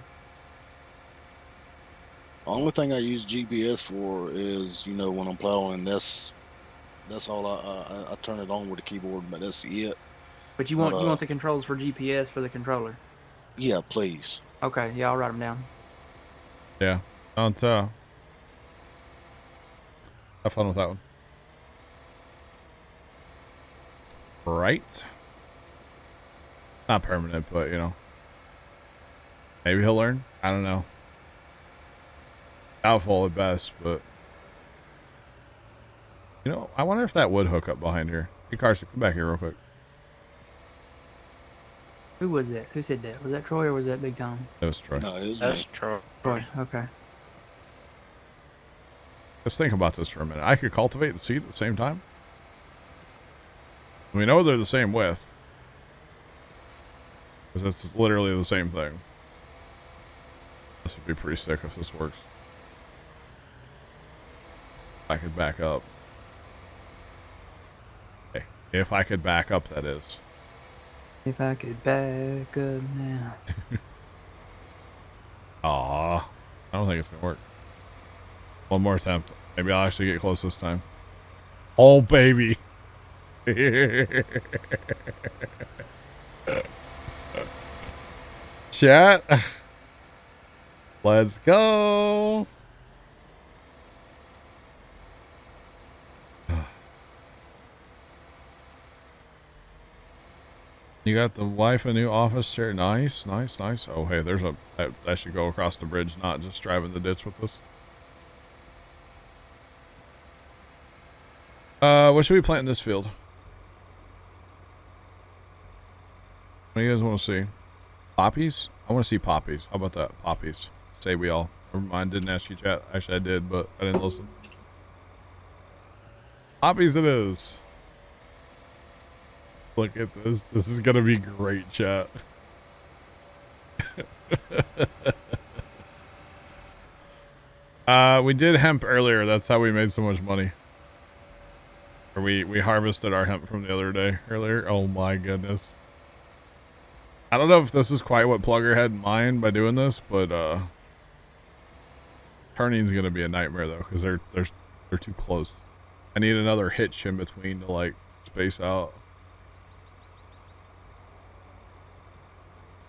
The only thing I use GPS for is, when I'm plowing. That's all I turn it on with the keyboard, but that's it. But you want the controls for GPS for the controller? Yeah, please. Okay, yeah, I'll write them down. Yeah. Don't have fun with that one. Right. Not permanent, but maybe he'll learn. I don't know. Doubtful at best, but I wonder if that would hook up behind here. Hey, Carson, come back here real quick. Who was that? Who said that? Was that Troy or was that Big Tom? That was Troy. No, it was That's me. Troy. Troy, okay. Let's think about this for a minute. I could cultivate the seed at the same time. We know they're the same width. Because it's literally the same thing. This would be pretty sick if this works. I could back up. Okay. If I could back up, that is. If I could back up now. Aw. I don't think it's going to work. One more attempt. Maybe I'll actually get close this time. Oh, baby. Chat. Let's go. You got the wife a new office chair. Nice, nice, nice. Oh, hey, there's that should go across the bridge, not just driving the ditch with us. What should we plant in this field? What do you guys want to see? Poppies? I want to see poppies. How about that? Poppies. Say we all. Never mind, didn't ask you, chat. Actually, I did, but I didn't listen. Poppies it is. Look at this. This is going to be great, chat. We did hemp earlier. That's how we made so much money. Or we harvested our hemp from the other day earlier. Oh my goodness. I don't know if this is quite what Plugger had in mind by doing this, but turning's gonna be a nightmare though, because they're too close. I need another hitch in between to like space out.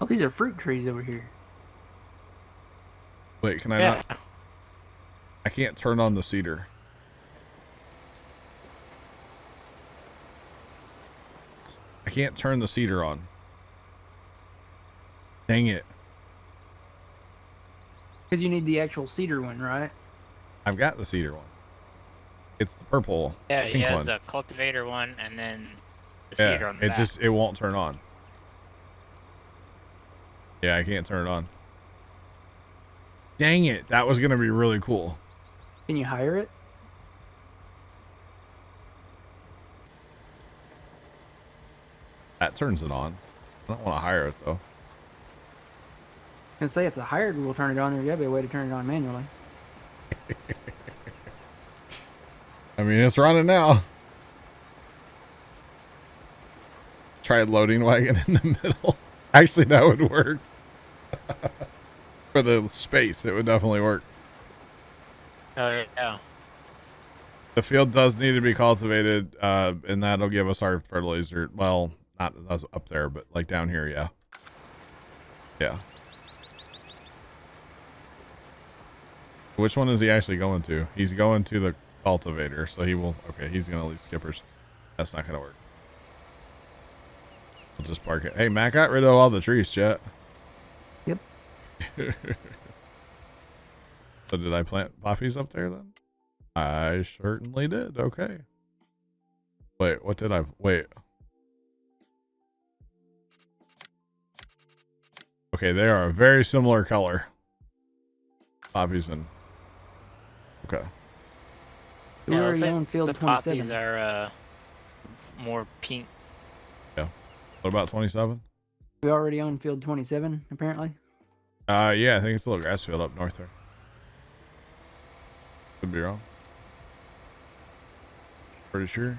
Oh, these are fruit trees over here. Wait, can I not? I can't turn on the cedar. I can't turn the cedar on. Dang it. Because you need the actual cedar one, right? I've got the cedar one. It's the purple. Yeah, he pink has one. the cultivator one and then the cedar on the back. It won't turn on. Yeah, I can't turn it on. Dang it. That was going to be really cool. Can you hire it? That turns it on. I don't want to hire it though. I can say if the hired will turn it on, there's gotta be a way to turn it on manually. I mean, it's running now. Try a loading wagon in the middle. Actually, that would work. For the space, it would definitely work. Oh, yeah. The field does need to be cultivated, and that'll give us our fertilizer. Well, not up there, but like down here, yeah. Yeah. Which one is he actually going to? He's going to the cultivator, so he will. Okay, he's gonna leave skippers. That's not gonna work. We'll just park it. Hey, Matt got rid of all the trees, chat. Yep. So did I plant poppies up there then? I certainly did. Okay. Wait, what did I wait? Okay, they are a very similar color. Poppies and okay. We Yeah, already looks like own field the 27. poppies are more pink. Yeah. What about 27? We already own field 27, apparently. Yeah, I think it's a little grass field up north there. Could be wrong. Pretty sure.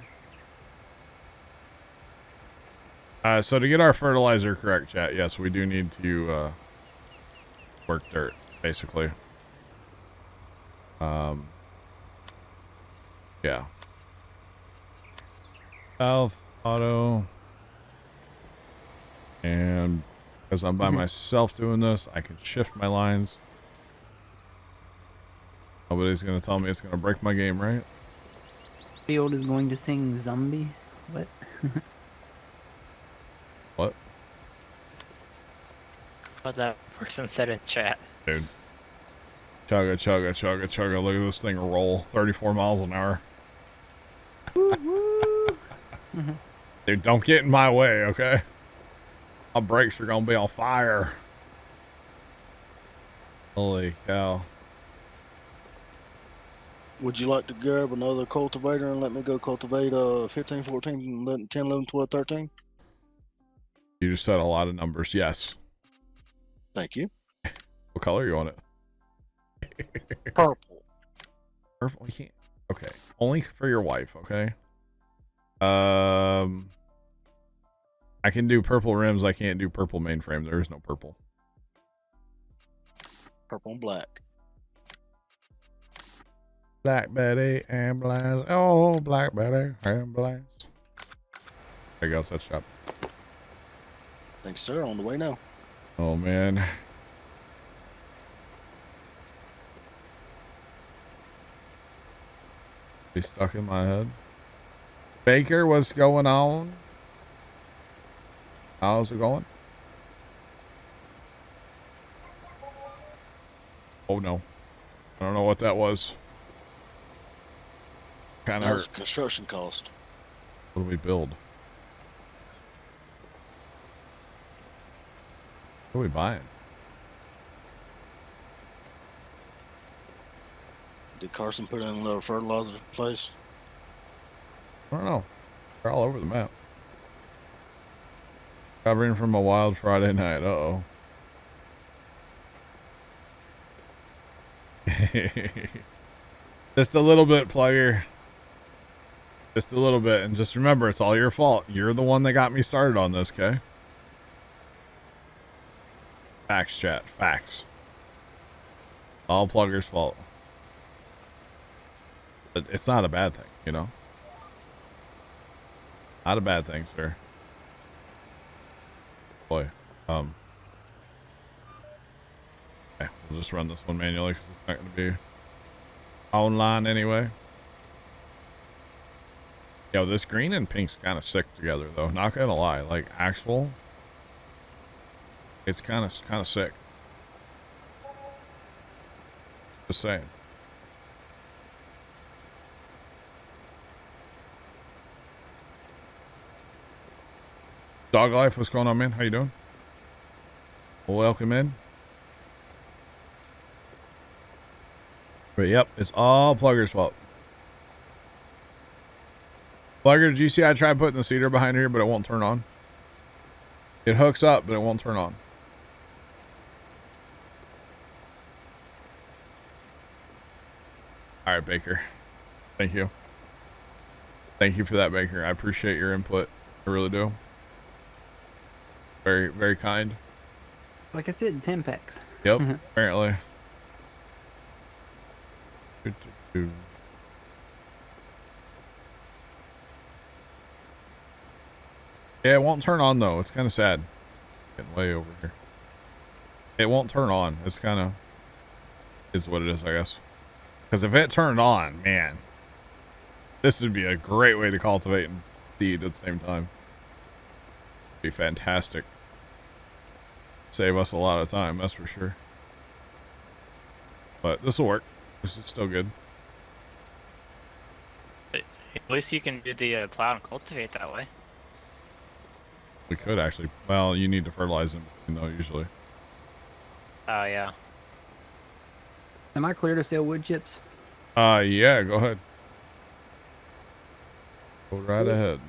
So to get our fertilizer correct, chat, yes, we do need to work dirt, basically. Yeah. South auto. And because I'm by myself doing this, I can shift my lines. Nobody's going to tell me it's going to break my game, right? Field is going to sing zombie. What? What? What that person said in chat. Dude. Chugga, chugga, chugga, chugga. Look at this thing roll. 34 miles an hour. Dude, don't get in my way, okay? My brakes are going to be on fire. Holy cow. Would you like to grab another cultivator and let me go cultivate 15, 14, 11, 10, 11, 12, 13? You just said a lot of numbers. Yes. Thank you. What color you want it? Purple. Purple? You can't. Okay. Only for your wife, okay? I can do purple rims. I can't do purple mainframe. There is no purple. Purple and black. Black Betty ambulance. Oh, Black Betty ambulance. There you go. Touch up. Thanks, sir. On the way now. Oh, man. Be stuck in my head. Baker, what's going on? How's it going? Oh, no. I don't know what that was. Kind of That's hurt. construction cost. What do we build? What are we buying? Did Carson put in a little fertilizer place? I don't know. They're all over the map. Covering from a wild Friday night. Uh-oh. Just a little bit, Plugger. Just a little bit. And just remember, it's all your fault. You're the one that got me started on this, okay? Facts, chat. Facts. All Plugger's fault. But it's not a bad thing, you know? Not a bad thing, sir. Boy. Okay, we'll just run this one manually because it's not going to be online anyway. Yo, this green and pink's kind of sick together, though. Not gonna lie, like actual, it's kind of sick. Just saying. Dog Life, what's going on, man? How you doing? Welcome in. But yep, it's all Plugger's fault. Plugger, did you see I tried putting the cedar behind here, but it won't turn on? It hooks up, but it won't turn on. All right, Baker. Thank you. Thank you for that, Baker. I appreciate your input. I really do. Very, very kind. Like I said, 10 packs. Yep, apparently. Yeah, it won't turn on, though. It's kind of sad. Getting way over here. It won't turn on. It's kind of... is what it is, I guess. Because if it turned on, man, this would be a great way to cultivate and seed at the same time. Be fantastic. Save us a lot of time, that's for sure. But this will work. This is still good. But at least you can do the plow and cultivate that way. We could actually. Well, you need to fertilize them, though, usually. Oh, yeah. Am I clear to sell wood chips? Yeah, go ahead. Go right ahead.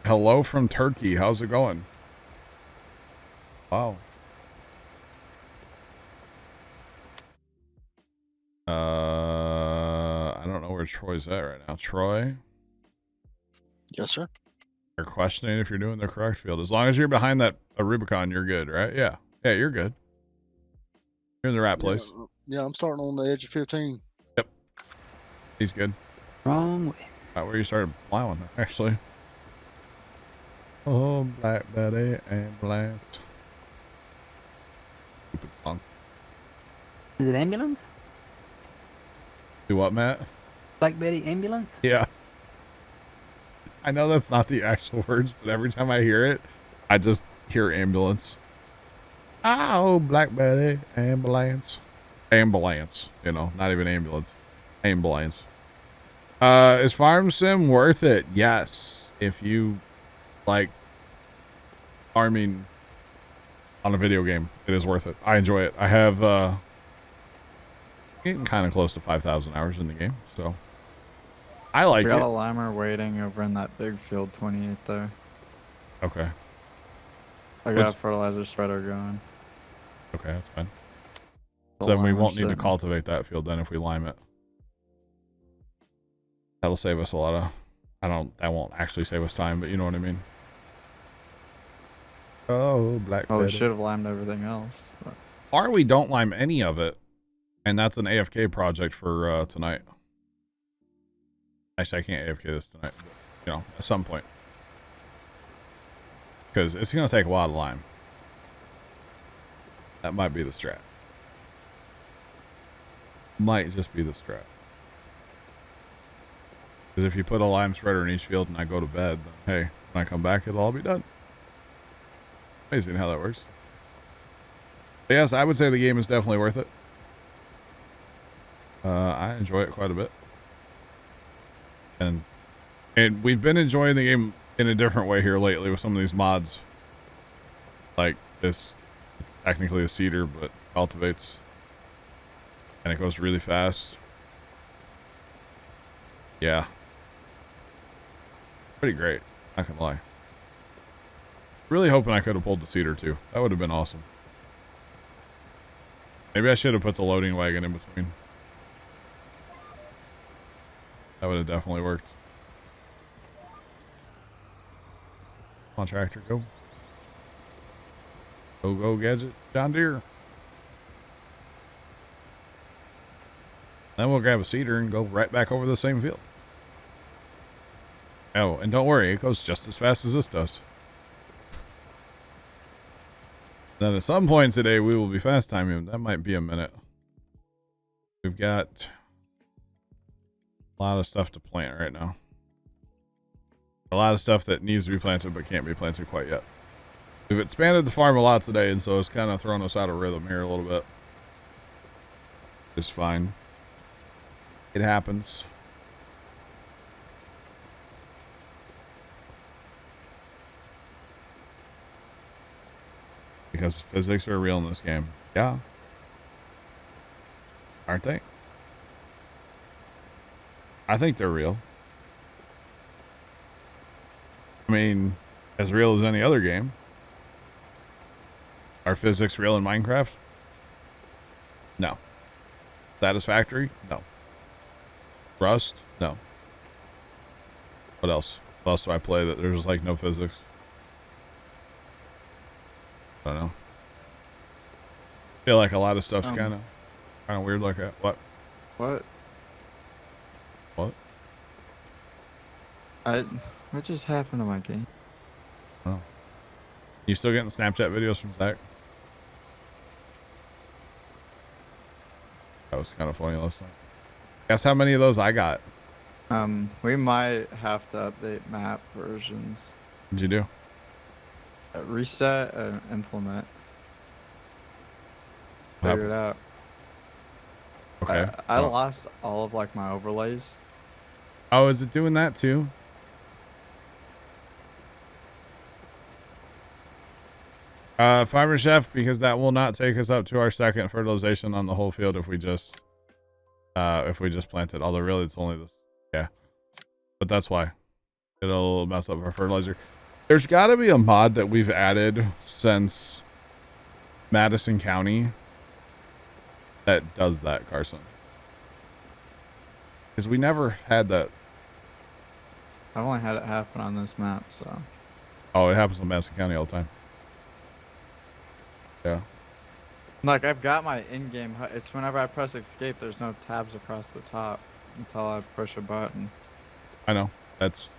Hello from Turkey. How's it going? Wow. I don't know where Troy's at right now. Troy? Yes, sir. They're questioning if you're doing the correct field. As long as you're behind that Rubicon, you're good, right? Yeah. Yeah, you're good. You're in the right place. Yeah, I'm starting on the edge of 15. Yep. He's good. Wrong way. Right where you started plowing, actually. Oh, Black Betty ambulance. Stupid song. Is it ambulance? Do what, Matt? Black Betty ambulance? Yeah. I know that's not the actual words, but every time I hear it, I just hear ambulance. Oh, Black Betty ambulance. Ambulance, you know, not even ambulance. Ambulance. Is Farm Sim worth it? Yes. If you like farming on a video game, it is worth it. I enjoy it. I have getting kind of close to 5,000 hours in the game, so I like We it. got a limer waiting over in that big field 28 there. Okay. I got a fertilizer spreader going. Okay, that's fine. The So then we limer's won't need to sitting. cultivate that field then if we lime it. That'll save us a lot of... that won't actually save us time, but you know what I mean. Oh, Black Oh, we Betty. should have limed everything else. But Or we don't lime any of it, and that's an AFK project for tonight. Actually, I can't AFK this tonight, but, you know, at some point. Because it's going to take a while to lime. That might be the strat. Might just be the strat. Because if you put a lime spreader in each field and I go to bed, then hey, when I come back, it'll all be done. Amazing how that works. But yes, I would say the game is definitely worth it. I enjoy it quite a bit. And we've been enjoying the game in a different way here lately with some of these mods. Like this, it's technically a seeder, but cultivates. And it goes really fast. Yeah. Pretty great, not gonna lie. Really hoping I could have pulled the seeder too. That would have been awesome. Maybe I should have put the loading wagon in between. That would have definitely worked. Come on, tractor, go. Go, go, Gadget. John Deere. Then we'll grab a seeder and go right back over the same field. Oh, and don't worry, it goes just as fast as this does. Then at some point today, we will be fast timing. That might be a minute. We've got a lot of stuff to plant right now. A lot of stuff that needs to be planted but can't be planted quite yet. We've expanded the farm a lot today, and so it's kind of thrown us out of rhythm here a little bit. It's fine. It happens. Because physics are real in this game. Yeah. Aren't they? I think they're real. I mean, as real as any other game. Are physics real in Minecraft? No. Satisfactory? No. Rust? No. What else? What else do I play that there's like no physics? I don't know. Feel like a lot of stuff's kind of weird like that. What? what? What? I What just happened to my game? Oh. You still getting Snapchat videos from Zach? That was kind of funny last night. Guess how many of those I got? We might have to update map versions. What'd you do? Reset and implement. What Figure it out. Okay. I lost all of like my overlays. Oh, is it doing that too? Fiber Chef, because that will not take us up to our second fertilization on the whole field if we just plant it. Although really it's only this. Yeah. But that's why. It'll mess up our fertilizer. There's got to be a mod that we've added since Madison County that does that, Carson. Because we never had that. I've only had it happen on this map, so. Oh, it happens in Madison County all the time. Yeah. Like, I've got my in-game HUD. It's whenever I press escape, there's no tabs across the top until I push a button. I know. That's...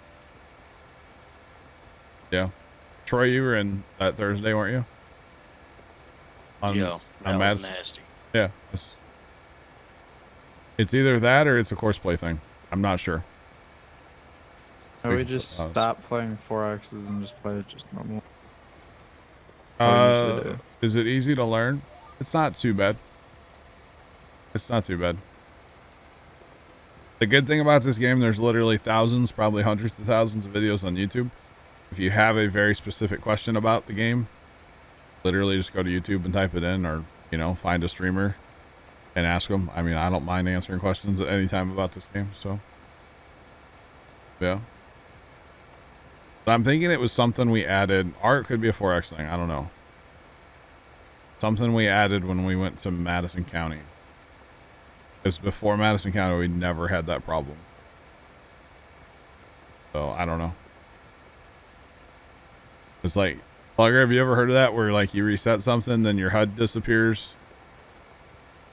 Yeah. Troy, you were in that Thursday, weren't you? Yeah, that was Madison. nasty. Yeah. It's either that or it's a course play thing. I'm not sure. No, we just stop playing 4Xs and just play it just normal. Is it easy to learn? It's not too bad. It's not too bad. The good thing about this game, there's literally thousands, probably hundreds of thousands of videos on YouTube. If you have a very specific question about the game, literally just go to YouTube and type it in, or, you know, find a streamer and ask them. I mean, I don't mind answering questions at any time about this game, so. Yeah. But I'm thinking it was something we added, or it could be a 4X thing, I don't know. Something we added when we went to Madison County. Because before Madison County, we never had that problem. So, I don't know. It's like, Plugger, have you ever heard of that? Where, like, you reset something, then your HUD disappears.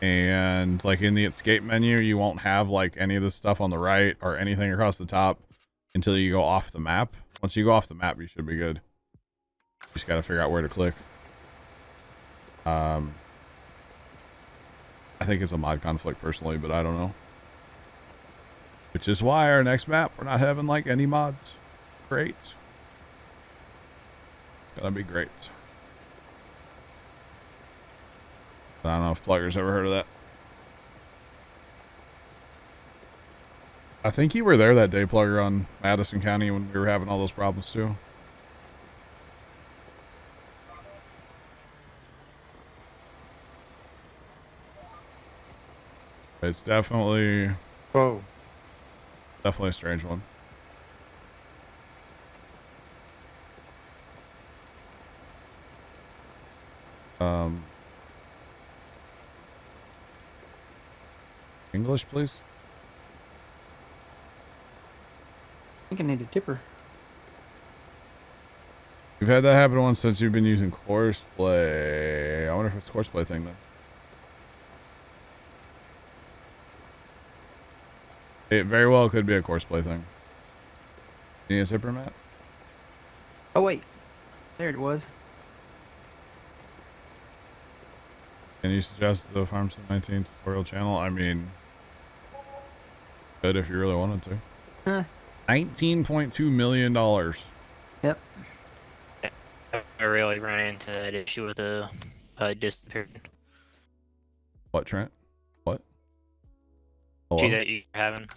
And, like, in the escape menu, you won't have, like, any of the stuff on the right or anything across the top until you go off the map. Once you go off the map, you should be good. You just got to figure out where to click. I think it's a mod conflict personally, but I don't know. Which is why our next map, we're not having like any mods. Great. It's gonna be great. I don't know if Plugger's ever heard of that. I think you were there that day, Plugger, on Madison County when we were having all those problems too. It's definitely... Whoa. Definitely a strange one. English, please? I think I need a tipper. You've had that happen once since you've been using courseplay. I wonder if it's a courseplay thing then. It very well could be a courseplay thing. You need a zipper, Matt? Oh, wait. There it was. Can you suggest the Farm Sim 19 tutorial channel? I mean, good if you really wanted to. Huh. $19.2 million. Yep. I really ran into that issue with the disappeared. What, Trent? What? Issue Hello? that you're having.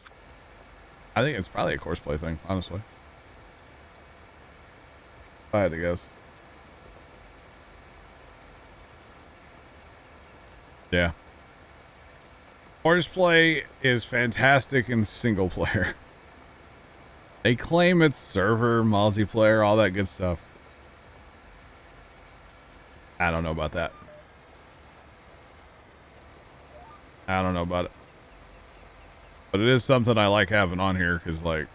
I think it's probably a courseplay thing, honestly. If I had to guess. Yeah. Horseplay is fantastic in single player. They claim it's server, multiplayer, all that good stuff. I don't know about that. I don't know about it. But it is something I like having on here because, like,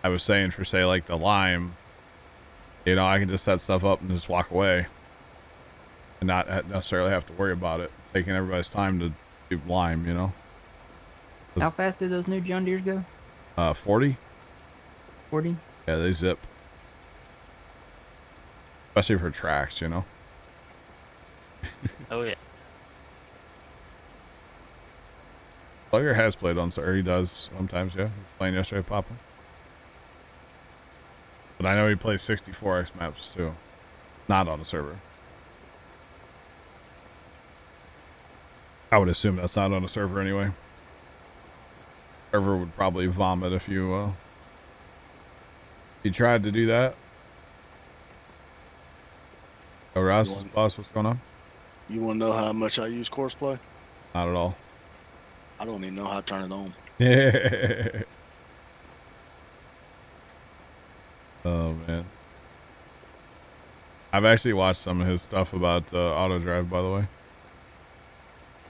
I was saying for, say, like the lime, you know, I can just set stuff up and just walk away and not necessarily have to worry about it taking everybody's time to do lime, you know. How fast do those new John Deeres go? 40. 40? Yeah, they zip. Especially for tracks, you know? Oh yeah. Plugger has played on, or he does sometimes, yeah. He was playing yesterday, Papa. But I know he plays 64X maps too. Not on a server. I would assume that's not on a server anyway. Server would probably vomit if you tried to do that. Oh, Ross, boss, what's going on? You want to know how much I use Courseplay? Not at all. I don't even know how to turn it on. Yeah. Oh man. I've actually watched some of his stuff about auto drive, by the way.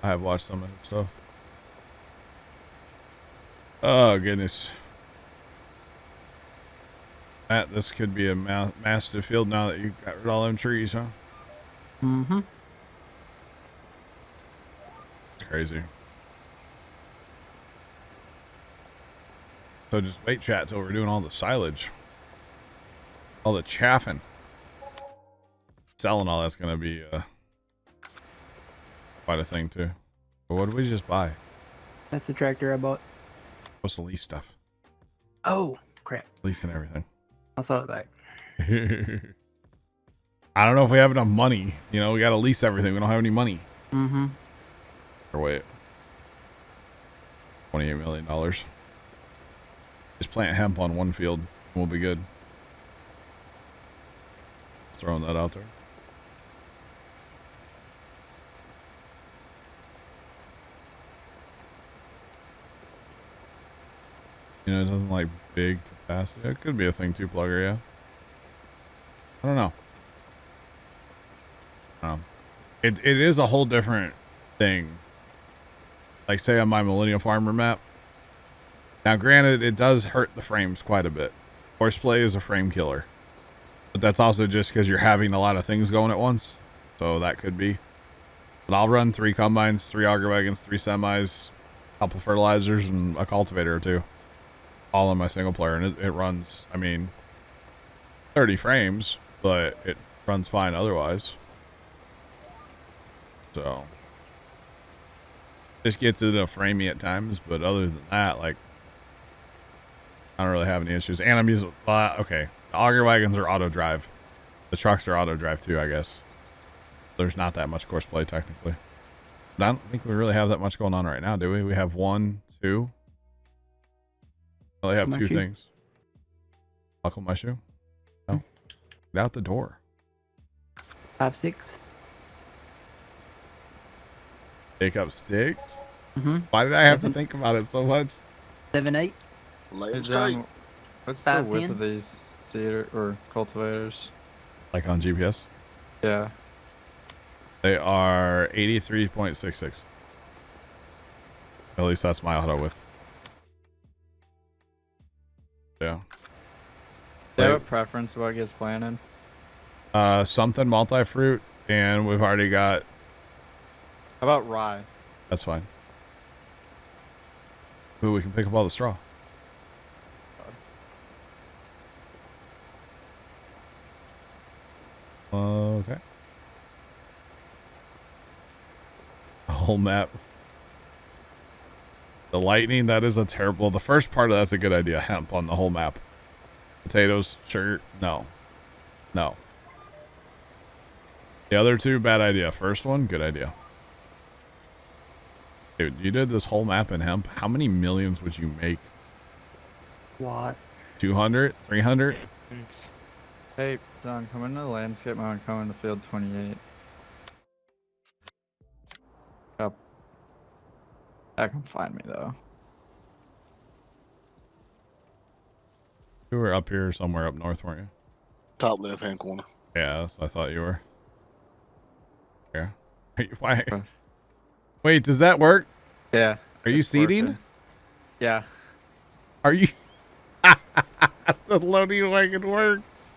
I have watched some of his stuff. Oh goodness. Matt, this could be a massive field now that you got rid of all them trees, huh? Mm-hmm. It's crazy. So just wait, chat, till we're doing all the silage. All the chaffing. Selling all that's going to be quite a thing, too. But what did we just buy? That's the tractor I bought. What's the lease stuff? Oh, crap. Lease and everything. I'll throw it back. I don't know if we have enough money. You know, we got to lease everything. We don't have any money. Mm-hmm. Or wait. $28 million. Just plant hemp on one field. We'll be good. Throwing that out there. You know, it doesn't like big capacity. It could be a thing too, Plugger, yeah. I don't know. It is a whole different thing. Like say on my Millennial Farmer map. Now granted, it does hurt the frames quite a bit. Horseplay is a frame killer. But that's also just because you're having a lot of things going at once. So that could be. But I'll run 3 combines, 3 auger wagons, 3 semis, a couple fertilizers, and a cultivator or 2. All on my single player. And it runs, I mean, 30 frames, but it runs fine otherwise. So. Just gets it a framey at times, but other than that, like, I don't really have any issues. And I'm using, okay. The auger wagons are auto drive. The trucks are auto drive too, I guess. There's not that much courseplay technically. But I don't think we really have that much going on right now, do we? We have 1, 2. We only have 2 things. Buckle my shoe. No. Get out the door. 5, 6. Take up sticks? Mm-hmm. Why did I have to think about it so much? 7, 8. Lay Hey, it straight. John, what's the 5, width 10? of these seeder or cultivators? Like on GPS? Yeah. They are 83.66. At least that's my auto width. Yeah. Do you have a preference of what gets planted? Something multi-fruit, and we've already got... How about rye? That's fine. Ooh, we can pick up all the straw. Okay. A whole map. The lightning, that is a terrible... The first part of that's a good idea. Hemp on the whole map. Potatoes, sugar, no. No. The other 2, bad idea. First one, good idea. Dude, you did this whole map in hemp. How many millions would you make? What? 200? 300? Hey, John, come into the landscape mode and come into field 28. Up. That can find me, though. You were up here somewhere up north, weren't you? Top left hand corner. Yeah, that's what I thought you were. Yeah. Why? Wait, does that work? Yeah. Are you seeding? Working. Yeah. Are you? The loading wagon works.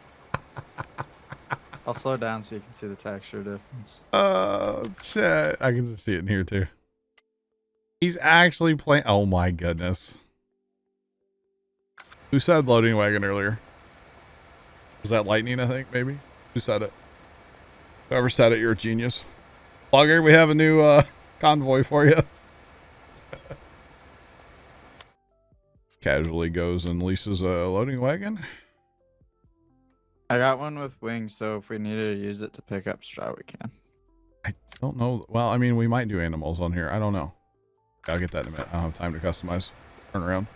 I'll slow down so you can see the texture difference. Oh, shit. I can just see it in here, too. He's actually playing. Oh, my goodness. Who said loading wagon earlier? Was that Lightning, I think, maybe? Who said it? Whoever said it, you're a genius. Logger, we have a new convoy for you. Casually goes and leases a loading wagon. I got one with wings, so if we needed to use it to pick up straw, we can. I don't know. Well, I mean, we might do animals on here. I don't know. I'll get that in a minute. I don't have time to customize. Turn around.